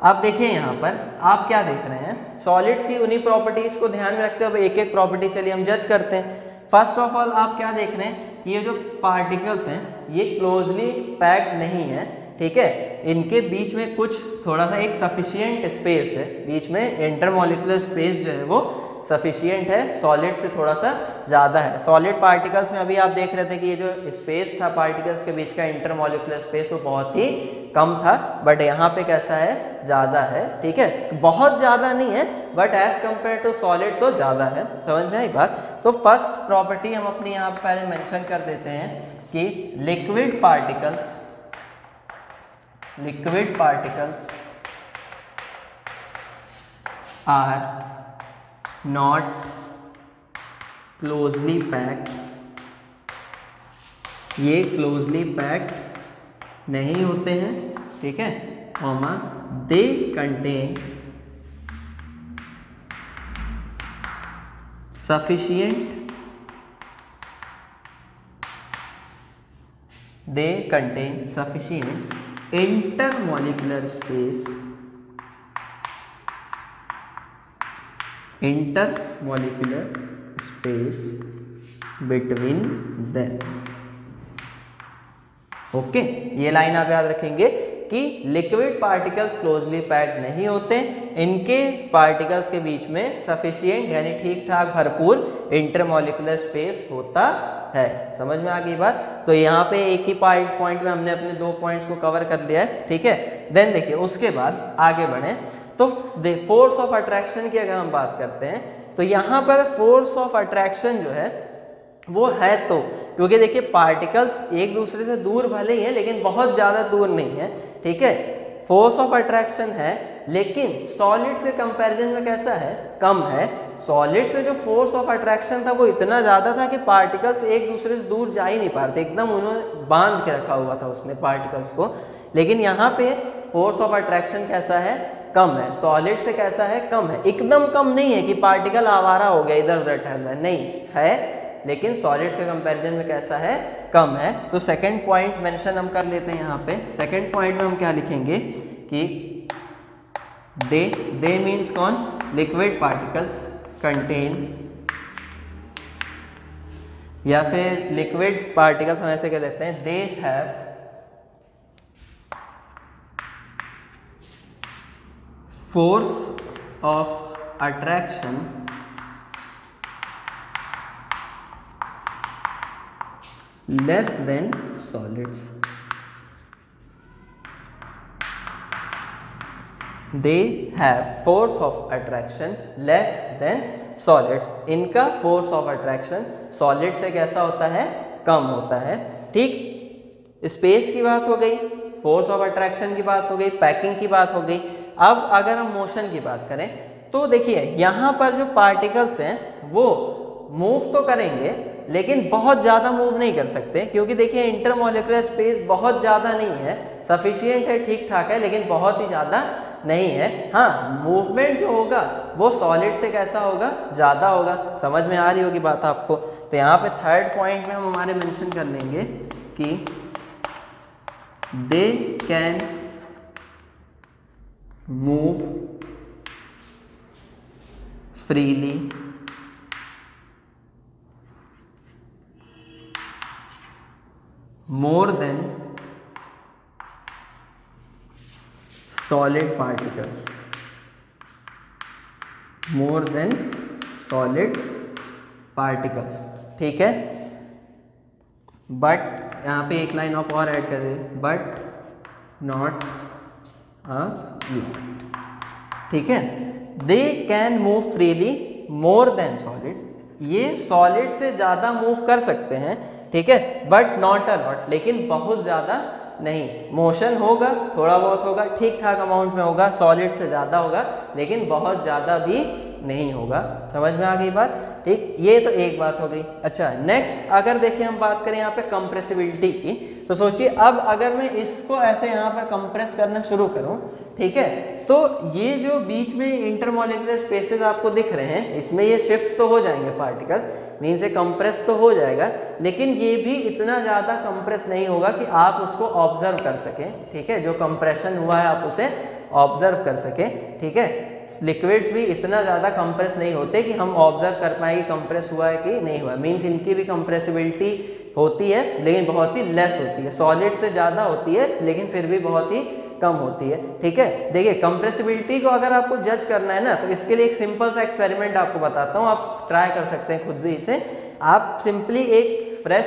अब देखिए यहाँ पर आप क्या देख रहे हैं? सॉलिड्स की उन्हीं प्रॉपर्टीज़ को ध्यान में रखते हुए एक एक प्रॉपर्टी चलिए हम जज करते हैं। फर्स्ट ऑफ ऑल आप क्या देख रहे हैं कि ये जो पार्टिकल्स हैं ये क्लोजली पैक्ड नहीं है, ठीक है, इनके बीच में कुछ थोड़ा सा एक सफिशिएंट स्पेस है, बीच में इंटरमॉलिक्यूलर स्पेस जो है वो सफिशिएंट है, सॉलिड से थोड़ा सा ज़्यादा है। सॉलिड पार्टिकल्स में अभी आप देख रहे थे कि ये जो स्पेस था पार्टिकल्स के बीच का इंटरमॉलिक्यूलर स्पेस वो बहुत ही कम था, बट यहाँ पे कैसा है, ज़्यादा है, ठीक है, बहुत ज़्यादा नहीं है but as compare to solid तो ज़्यादा है। समझ में आई बात? तो फर्स्ट प्रॉपर्टी हम अपनी यहाँ पर पहले मेंशन कर देते हैं कि liquid particles are not closely packed, ये क्लोजली पैक्ड नहीं होते हैं, ठीक है, comma they contain sufficient, they contain sufficient intermolecular space between them। Okay, ये लाइन आप याद रखेंगे कि लिक्विड पार्टिकल्स क्लोजली पैक्ड नहीं होते, इनके पार्टिकल्स के बीच में सफिशिएंट यानी ठीक ठाक भरपूर इंटरमॉलिक्यूलर स्पेस होता है। समझ में आ गई बात? तो यहाँ पे एक ही पॉइंट में हमने अपने 2 पॉइंट्स को कवर कर लिया है, ठीक है। देन देखिए उसके बाद आगे बढ़े तो फोर्स ऑफ अट्रैक्शन की अगर हम बात करते हैं तो यहाँ पर फोर्स ऑफ अट्रैक्शन जो है वो है, तो क्योंकि देखिए पार्टिकल्स एक दूसरे से दूर भले ही हैं लेकिन बहुत ज़्यादा दूर नहीं है, ठीक है, फोर्स ऑफ अट्रैक्शन है, लेकिन सॉलिड्स के कंपैरिजन में कैसा है, कम है। सॉलिड्स में जो फोर्स ऑफ अट्रैक्शन था वो इतना ज़्यादा था कि पार्टिकल्स एक दूसरे से दूर जा ही नहीं पा रहे थे, एकदम उन्होंने बांध के रखा हुआ था उसने पार्टिकल्स को। लेकिन यहाँ पे फोर्स ऑफ अट्रैक्शन कैसा है, कम है। सॉलिड से कैसा है, कम है, एकदम कम नहीं है कि पार्टिकल आवारा हो गया इधर उधर टहल रहा है, नहीं है, लेकिन सॉलिड्स के कंपैरिजन में कैसा है, कम है। तो सेकंड पॉइंट मेंशन हम कर लेते हैं यहाँ पे। सेकंड पॉइंट में हम क्या लिखेंगे कि दे मीन्स कौन, लिक्विड पार्टिकल्स कंटेन, या फिर लिक्विड पार्टिकल्स हम ऐसे कह लेते हैं, they have force of attraction less than solids। they have force of attraction less than solids। इनका force of attraction solid से कैसा होता है, कम होता है, ठीक। स्पेस की बात हो गई, फोर्स ऑफ अट्रैक्शन की बात हो गई, पैकिंग की बात हो गई। अब अगर हम मोशन की बात करें तो देखिए यहाँ पर जो पार्टिकल्स हैं वो मूव तो करेंगे लेकिन बहुत ज़्यादा मूव नहीं कर सकते, क्योंकि देखिए इंटरमॉलिक्यूलर स्पेस बहुत ज़्यादा नहीं है, सफिशिएंट है, ठीक ठाक है, लेकिन बहुत ही ज़्यादा नहीं है। हाँ, मूवमेंट जो होगा वो सॉलिड से कैसा होगा, ज़्यादा होगा। समझ में आ रही होगी बात आपको? तो यहाँ पे थर्ड पॉइंट में हम हमारे मेंशन कर लेंगे कि they can move freely more than solid particles, more than solid particles, ठीक है। बट यहाँ पे एक लाइन ऑफ और ऐड कर रहे हैं, बट नॉट अ लॉट, ठीक है। They can move freely more than solids, ये सॉलिड से ज़्यादा मूव कर सकते हैं, ठीक है, बट नॉट अ लॉट, लेकिन बहुत ज़्यादा नहीं। मोशन होगा, थोड़ा बहुत होगा, ठीक ठाक अमाउंट में होगा, सॉलिड से ज़्यादा होगा लेकिन बहुत ज़्यादा भी नहीं होगा। समझ में आ गई बात? ठीक, ये तो एक बात हो गई। अच्छा, नेक्स्ट अगर देखिए हम बात करें यहाँ पे कंप्रेसिबिलिटी की, तो सोचिए अब अगर मैं इसको ऐसे यहाँ पर कंप्रेस करना शुरू करूँ, ठीक है, तो ये जो बीच में इंटरमॉलिक्यूलर स्पेसेस आपको दिख रहे हैं इसमें ये शिफ्ट तो हो जाएंगे पार्टिकल्स, मीन से कंप्रेस तो हो जाएगा, लेकिन ये भी इतना ज़्यादा कंप्रेस नहीं होगा कि आप उसको ऑब्जर्व कर सकें, ठीक है, जो कंप्रेशन हुआ है आप उसे ऑब्जर्व कर सकें, ठीक है। लिक्विड्स भी इतना ज़्यादा कंप्रेस नहीं होते कि हम ऑब्जर्व कर पाए कि कंप्रेस हुआ है कि नहीं हुआ, मीन्स इनकी भी कंप्रेसिबिलिटी होती है लेकिन बहुत ही लेस होती है, सॉलिड से ज़्यादा होती है लेकिन फिर भी बहुत ही कम होती है। ठीक है, देखिए कंप्रेसिबिलिटी को अगर आपको जज करना है ना तो इसके लिए एक सिंपल सा एक्सपेरिमेंट आपको बताता हूँ, आप ट्राई कर सकते हैं खुद भी इसे। आप सिंपली एक फ्रेश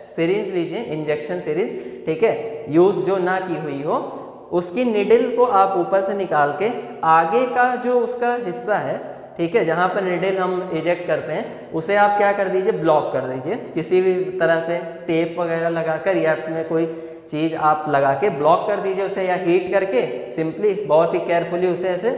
सिरिंज लीजिए, इंजेक्शन सिरिंज, ठीक है, यूज़ जो ना की हुई हो, उसकी निडल को आप ऊपर से निकाल के आगे का जो उसका हिस्सा है, ठीक है, जहाँ पर निडल हम इजेक्ट करते हैं, उसे आप क्या कर दीजिए, ब्लॉक कर दीजिए किसी भी तरह से, टेप वगैरह लगाकर या फिर कोई चीज़ आप लगा के ब्लॉक कर दीजिए उसे, या हीट करके सिंपली बहुत ही केयरफुली उसे ऐसे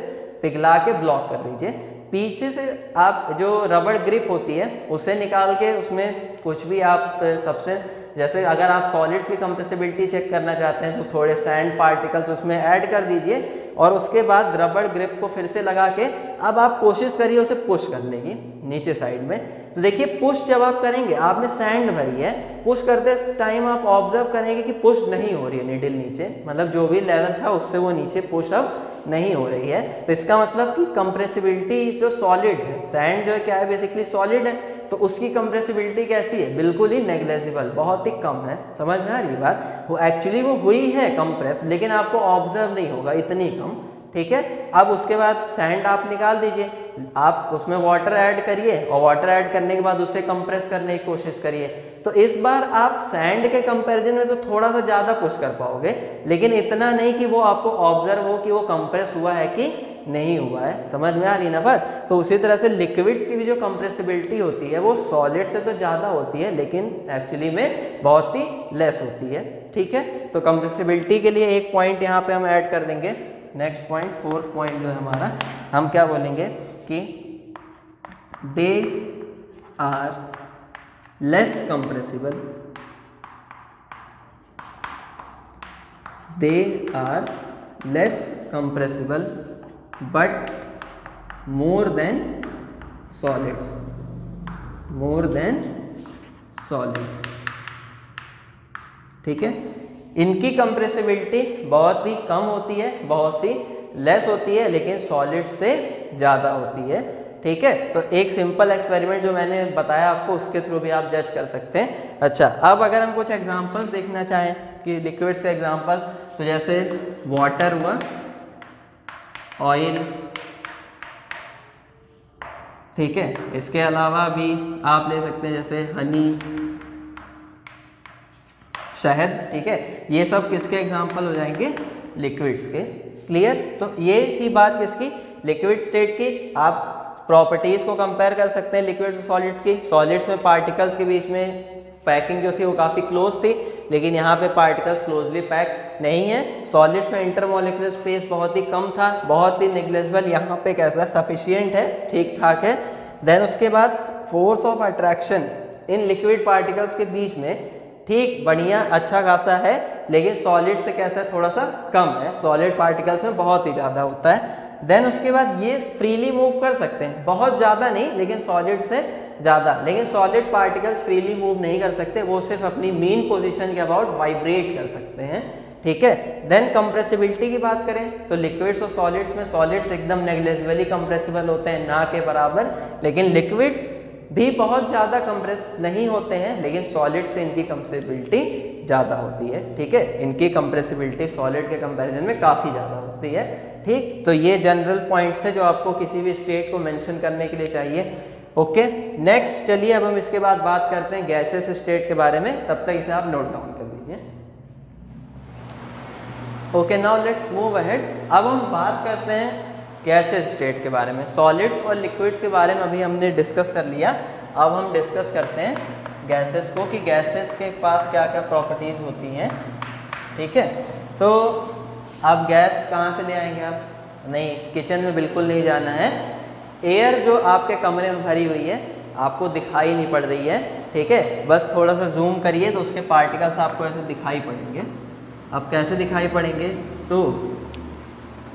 पिघला के ब्लॉक कर दीजिए। पीछे से आप जो रबड़ ग्रिप होती है उसे निकाल के उसमें कुछ भी आप सबसे, जैसे अगर आप सॉलिड्स की कंप्रेसिबिलिटी चेक करना चाहते हैं तो थोड़े सैंड पार्टिकल्स उसमें ऐड कर दीजिए और उसके बाद रबड़ ग्रिप को फिर से लगा के अब आप कोशिश करिए उसे पुश करने की नीचे साइड में। तो देखिए पुश जब आप करेंगे, आपने सैंड भरी है, पुश करते टाइम आप ऑब्जर्व करेंगे कि पुश नहीं हो रही है निडल नीचे, मतलब जो भी लेवल था उससे वो नीचे पुश अप नहीं हो रही है। तो इसका मतलब कि कंप्रेसिबिलिटी जो सॉलिड है, सैंड जो है क्या है, बेसिकली सॉलिड है, तो उसकी कंप्रेसिबिलिटी कैसी है, बिल्कुल ही नेग्लेजिबल, बहुत ही कम है। समझ में आ रही बात, वो एक्चुअली वो हुई है कंप्रेस लेकिन आपको ऑब्जर्व नहीं होगा, इतनी कम। ठीक है, अब उसके बाद सैंड आप निकाल दीजिए, आप उसमें वाटर ऐड करिए और वाटर ऐड करने के बाद उसे कंप्रेस करने की कोशिश करिए। तो इस बार आप सैंड के कंपैरिजन में तो थोड़ा सा ज़्यादा पुश कर पाओगे, लेकिन इतना नहीं कि वो आपको ऑब्जर्व हो कि वो कंप्रेस हुआ है कि नहीं हुआ है। समझ में आ रही ना बात। तो उसी तरह से लिक्विड्स की भी जो कंप्रेसिबिलिटी होती है वो सॉलिड से तो ज़्यादा होती है लेकिन एक्चुअली में बहुत ही लेस होती है। ठीक है, तो कंप्रेसिबिलिटी के लिए एक पॉइंट यहाँ पे हम ऐड कर देंगे। नेक्स्ट पॉइंट, फोर्थ पॉइंट जो है हमारा, हम क्या बोलेंगे कि they are less compressible, they are less compressible but more than solids, more than solids. ठीक है, इनकी कंप्रेसिबिलिटी बहुत ही कम होती है, बहुत ही लेस होती है, लेकिन सॉलिड से ज़्यादा होती है। ठीक है, तो एक सिंपल एक्सपेरिमेंट जो मैंने बताया आपको उसके थ्रू भी आप जज कर सकते हैं। अच्छा, अब अगर हम कुछ एग्जांपल्स देखना चाहें कि लिक्विड्स के एग्जांपल्स, तो जैसे वाटर हुआ, ऑयल, ठीक है, इसके अलावा भी आप ले सकते हैं जैसे हनी, शहद। ठीक है, ये सब किसके एग्जांपल हो जाएंगे, लिक्विड्स के। क्लियर, तो ये थी बात किसकी, लिक्विड स्टेट की। आप प्रॉपर्टीज को कंपेयर कर सकते हैं लिक्विड्स और सॉलिड्स की। सॉलिड्स में पार्टिकल्स के बीच में पैकिंग जो थी वो काफ़ी क्लोज थी, लेकिन यहाँ पे पार्टिकल्स क्लोजली पैक नहीं है। सॉलिड्स में इंटरमोलिकुलर स्पेस बहुत ही कम था, बहुत ही नेग्लिजिबल, यहाँ पे कैसा सफिशिएंट है, ठीक ठाक है। देन उसके बाद force of attraction in liquid particles के बीच में ठीक बढ़िया अच्छा खासा है, लेकिन सॉलिड से कैसा है, थोड़ा सा कम है, सॉलिड पार्टिकल्स में बहुत ही ज़्यादा होता है। देन उसके बाद ये फ्रीली मूव कर सकते हैं, बहुत ज़्यादा नहीं लेकिन सॉलिड से ज़्यादा, लेकिन सॉलिड पार्टिकल्स फ्रीली मूव नहीं कर सकते, वो सिर्फ अपनी मीन पोजीशन के अबाउट वाइब्रेट कर सकते हैं। ठीक है, देन कंप्रेसिबिलिटी की बात करें तो लिक्विड्स और सॉलिड्स में सॉलिड्स एकदम नेग्लिजिबली कंप्रेसिबल होते हैं, ना के बराबर, लेकिन लिक्विड्स भी बहुत ज़्यादा कंप्रेस नहीं होते हैं, लेकिन सॉलिड से इनकी कंप्रेसिबिलिटी ज़्यादा होती है। ठीक है, इनकी कंप्रेसिबिलिटी सॉलिड के कंपैरिजन में काफ़ी ज़्यादा होती है। ठीक, तो ये जनरल पॉइंट्स है जो आपको किसी भी स्टेट को मेंशन करने के लिए चाहिए। ओके, नेक्स्ट चलिए अब हम इसके बाद बात करते हैं गैसेस स्टेट के बारे में, तब तक इसे आप नोट डाउन कर लीजिए। Okay, now let's move ahead. अब हम बात करते हैं गैसेस स्टेट के बारे में। सॉलिड्स और लिक्विड्स के बारे में अभी हमने डिस्कस कर लिया, अब हम डिस्कस करते हैं गैसेस को कि गैसेस के पास क्या क्या प्रॉपर्टीज़ होती हैं। ठीक है, तो अब गैस कहाँ से ले आएंगे आप, नहीं, किचन में बिल्कुल नहीं जाना है। एयर जो आपके कमरे में भरी हुई है आपको दिखाई नहीं पड़ रही है, ठीक है, बस थोड़ा सा जूम करिए तो उसके पार्टिकल्स आपको ऐसे दिखाई पड़ेंगे। अब कैसे दिखाई पड़ेंगे, तो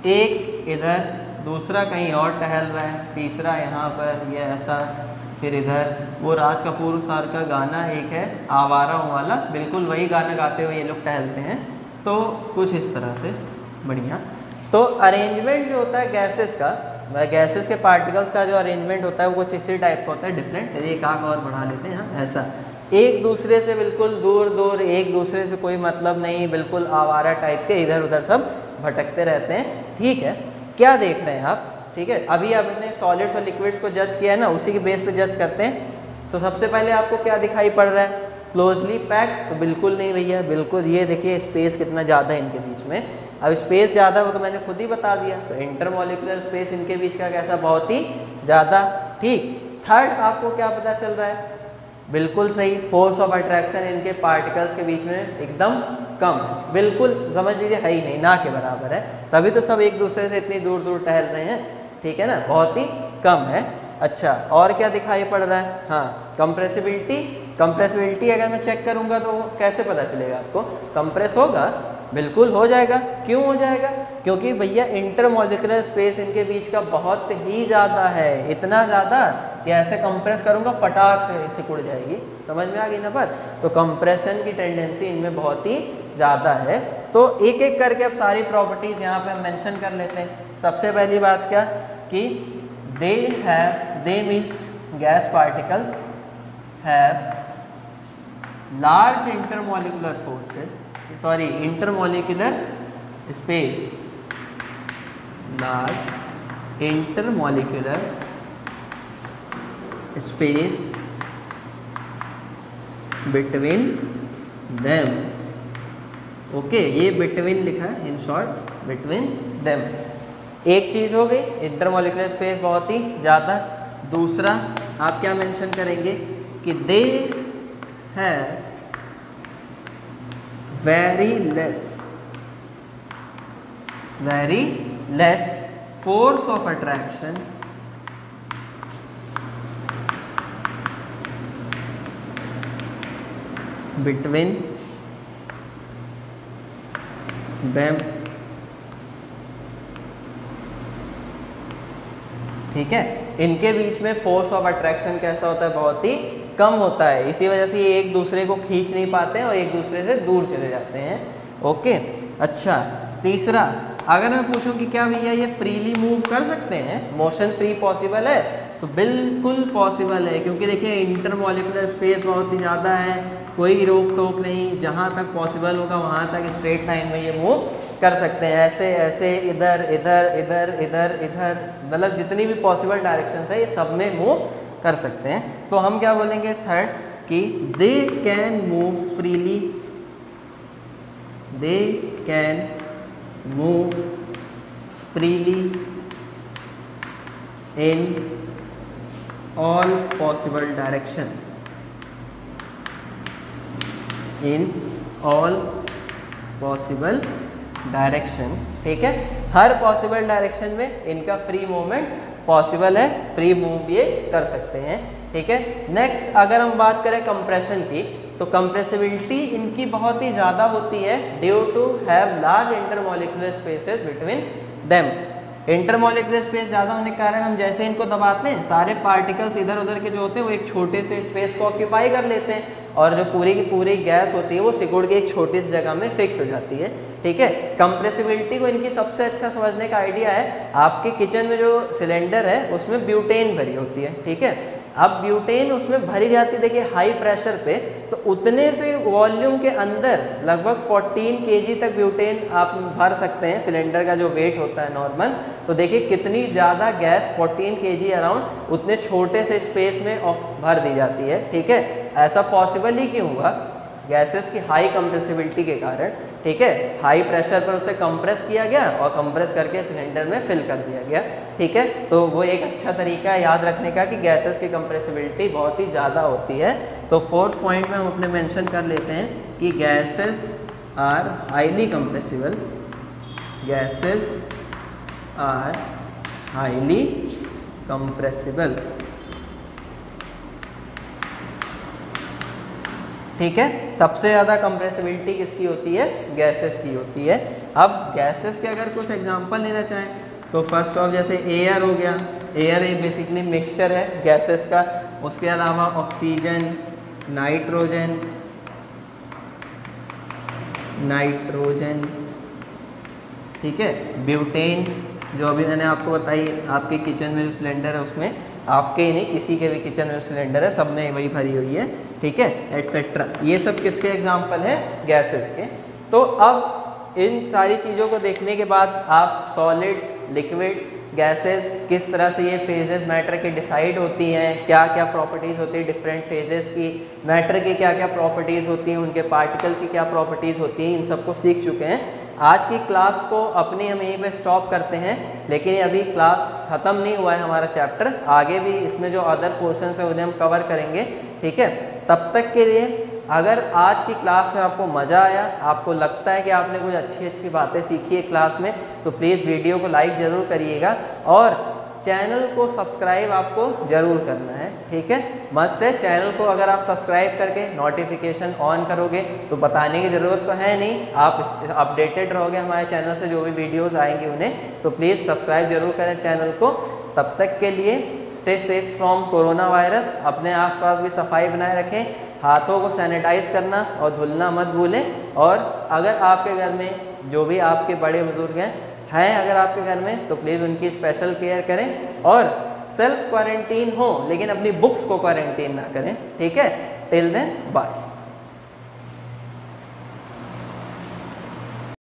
एक इधर, दूसरा कहीं और टहल रहा है, तीसरा यहाँ पर, ये ऐसा, फिर इधर वो राज कपूर सर का गाना एक है आवारा हूँ वाला, बिल्कुल वही गाना गाते हुए ये लोग टहलते हैं। तो कुछ इस तरह से बढ़िया। तो अरेंजमेंट जो होता है गैसेस का, गैसेस के पार्टिकल्स का जो अरेंजमेंट होता है वो कुछ इसी टाइप का होता है, डिफरेंट। चलिए एक आंख और बढ़ा लेते हैं, हाँ ऐसा, एक दूसरे से बिल्कुल दूर दूर, एक दूसरे से कोई मतलब नहीं, बिल्कुल आवारा टाइप के, इधर उधर सब भटकते रहते हैं। ठीक है, क्या देख रहे हैं आप? ठीक है, अभी आपने सॉलिड्स और लिक्विड्स को जज किया है ना, उसी के बेस पे जज करते हैं। तो सबसे पहले आपको क्या दिखाई पड़ रहा है? क्लोजली पैक्ड, तो बिल्कुल नहीं भैया, बिल्कुल। ये देखिए स्पेस कितना ज़्यादा है इनके बीच में। अब स्पेस ज़्यादा वो तो मैंने खुद ही बता दिया, तो इंटरमॉलिक्यूलर स्पेस इनके बीच का कैसा? बहुत ही ज़्यादा। ठीक, थर्ड आपको क्या पता चल रहा है? बिल्कुल सही, फोर्स ऑफ अट्रैक्शन इनके पार्टिकल्स के बीच में एकदम कम, बिल्कुल समझ लीजिए है ही नहीं, ना के बराबर है। तभी तो सब एक दूसरे से इतनी दूर दूर टहल रहे हैं। ठीक है ना, बहुत ही कम है। अच्छा, और क्या दिखाई पड़ रहा है? हाँ, कंप्रेसिबिलिटी। कंप्रेसिबिलिटी अगर मैं चेक करूंगा तो कैसे पता चलेगा आपको? कंप्रेस होगा, बिल्कुल हो जाएगा। क्यों हो जाएगा? क्योंकि भैया इंटरमॉलिक्यूलर स्पेस इनके बीच का बहुत ही ज़्यादा है, इतना ज़्यादा कि ऐसे कंप्रेस करूंगा फटाक से सिकुड़ जाएगी। समझ में आ गई ना बात? तो कंप्रेशन की टेंडेंसी इनमें बहुत ही ज़्यादा है। तो एक एक करके अब सारी प्रॉपर्टीज़ यहाँ पे हम मेंशन कर लेते हैं। सबसे पहली बात क्या कि दे means gas particles have large intermolecular forces, sorry, intermolecular space, large intermolecular space between them। Okay, ये between लिखा है, इन शॉर्ट between them। एक चीज़ हो गई, इंटरमॉलिक्यूलर स्पेस बहुत ही ज़्यादा। दूसरा आप क्या मेंशन करेंगे कि दे have very less force of attraction between them। ठीक है, इनके बीच में फोर्स ऑफ अट्रैक्शन कैसा होता है? बहुत ही कम होता है। इसी वजह से ये एक दूसरे को खींच नहीं पाते हैं और एक दूसरे से दूर चले जाते हैं। ओके, अच्छा, तीसरा अगर मैं पूछूं कि क्या भैया ये फ्रीली मूव कर सकते हैं, मोशन फ्री पॉसिबल है? तो बिल्कुल पॉसिबल है, क्योंकि देखिए इंटरमॉलिक्यूलर स्पेस बहुत ही ज़्यादा है, कोई रोक टोक नहीं, जहाँ तक पॉसिबल होगा वहाँ तक स्ट्रेट लाइन में ये मूव कर सकते हैं। ऐसे ऐसे, इधर इधर इधर इधर इधर, मतलब जितनी भी पॉसिबल डायरेक्शन है ये सब में मूव कर सकते हैं। तो हम क्या बोलेंगे थर्ड कि they can move freely, they can move freely in all possible directions, in all possible direction। ठीक है, हर पॉसिबल डायरेक्शन में इनका फ्री मूवमेंट पॉसिबल है, फ्री मूव ये कर सकते हैं। ठीक है, नेक्स्ट अगर हम बात करें कंप्रेशन की, तो कंप्रेसिबिलिटी इनकी बहुत ही ज़्यादा होती है due to have large intermolecular spaces between them. Intermolecular space ज़्यादा होने के कारण हम जैसे इनको दबाते हैं, सारे पार्टिकल्स इधर उधर के जो होते हैं वो एक छोटे से स्पेस को ऑक्यूपाई कर लेते हैं, और जो पूरी की पूरी गैस होती है वो सिकुड़ के एक छोटी सी जगह में फिक्स हो जाती है। ठीक है, कंप्रेसिबिलिटी को इनकी सबसे अच्छा समझने का आइडिया है, आपके किचन में जो सिलेंडर है उसमें ब्यूटेन भरी होती है। ठीक है, अब ब्यूटेन उसमें भरी जाती है, देखिए हाई प्रेशर पे, तो उतने से वॉल्यूम के अंदर लगभग 14 kg तक ब्यूटेन आप भर सकते हैं, सिलेंडर का जो वेट होता है नॉर्मल। तो देखिए कितनी ज़्यादा गैस 14 kg अराउंड उतने छोटे से स्पेस में भर दी जाती है। ठीक है, ऐसा पॉसिबल ही क्यों हुआ? गैसेस की हाई कंप्रेसिबिलिटी के कारण। ठीक है, हाई प्रेशर पर उसे कंप्रेस किया गया और कंप्रेस करके सिलेंडर में फिल कर दिया गया। ठीक है, तो वो एक अच्छा तरीका है याद रखने का कि गैसेस की कंप्रेसिबिलिटी बहुत ही ज़्यादा होती है। तो फोर्थ पॉइंट में हम अपने मेंशन कर लेते हैं कि gases are highly compressible, gases are highly compressible. ठीक है, सबसे ज़्यादा कंप्रेसिबिलिटी किसकी होती है? गैसेस की होती है। अब गैसेस के अगर कुछ एग्जांपल लेना चाहें तो फर्स्ट ऑफ जैसे एयर हो गया, एयर एक बेसिकली मिक्सचर है गैसेस का। उसके अलावा ऑक्सीजन, नाइट्रोजन, ठीक है, ब्यूटेन, जो अभी मैंने आपको बताई, आपके किचन में जो सिलेंडर है उसमें, आपके ही नहीं किसी के भी किचन में सिलेंडर है, सब में वही भरी हुई है, ठीक है, एटसेट्रा। ये सब किसके एग्जाम्पल है? गैसेस के। तो अब इन सारी चीज़ों को देखने के बाद आप सॉलिड्स, लिक्विड, गैसेस, किस तरह से ये फेजेस मैटर के डिसाइड होती हैं, क्या क्या प्रॉपर्टीज़ होती है डिफरेंट फेजेस की, मैटर की क्या क्या प्रॉपर्टीज़ होती हैं, उनके पार्टिकल की क्या प्रॉपर्टीज़ होती हैं, इन सबको सीख चुके हैं। आज की क्लास को अपनी हम यहीं पे स्टॉप करते हैं, लेकिन ये अभी क्लास ख़त्म नहीं हुआ है हमारा चैप्टर, आगे भी इसमें जो अदर पोर्शंस है उन्हें हम कवर करेंगे, ठीक है। तब तक के लिए अगर आज की क्लास में आपको मज़ा आया, आपको लगता है कि आपने कुछ अच्छी अच्छी बातें सीखी है क्लास में, तो प्लीज़ वीडियो को लाइक ज़रूर करिएगा और चैनल को सब्सक्राइब आपको ज़रूर करना है, ठीक है, मस्ट है। चैनल को अगर आप सब्सक्राइब करके नोटिफिकेशन ऑन करोगे तो बताने की ज़रूरत तो है नहीं, आप अपडेटेड रहोगे हमारे चैनल से, जो भी वीडियोस आएंगे उन्हें, तो प्लीज़ सब्सक्राइब जरूर करें चैनल को। तब तक के लिए stay safe from corona virus, अपने आसपास भी सफाई बनाए रखें, हाथों को सैनिटाइज करना और धुलना मत भूलें। और अगर आपके घर में जो भी आपके बड़े बुजुर्ग हैं अगर आपके घर में, तो प्लीज़ उनकी स्पेशल केयर करें और सेल्फ क्वारंटीन हो, लेकिन अपनी बुक्स को क्वारंटीन ना करें, ठीक है। Till then bye.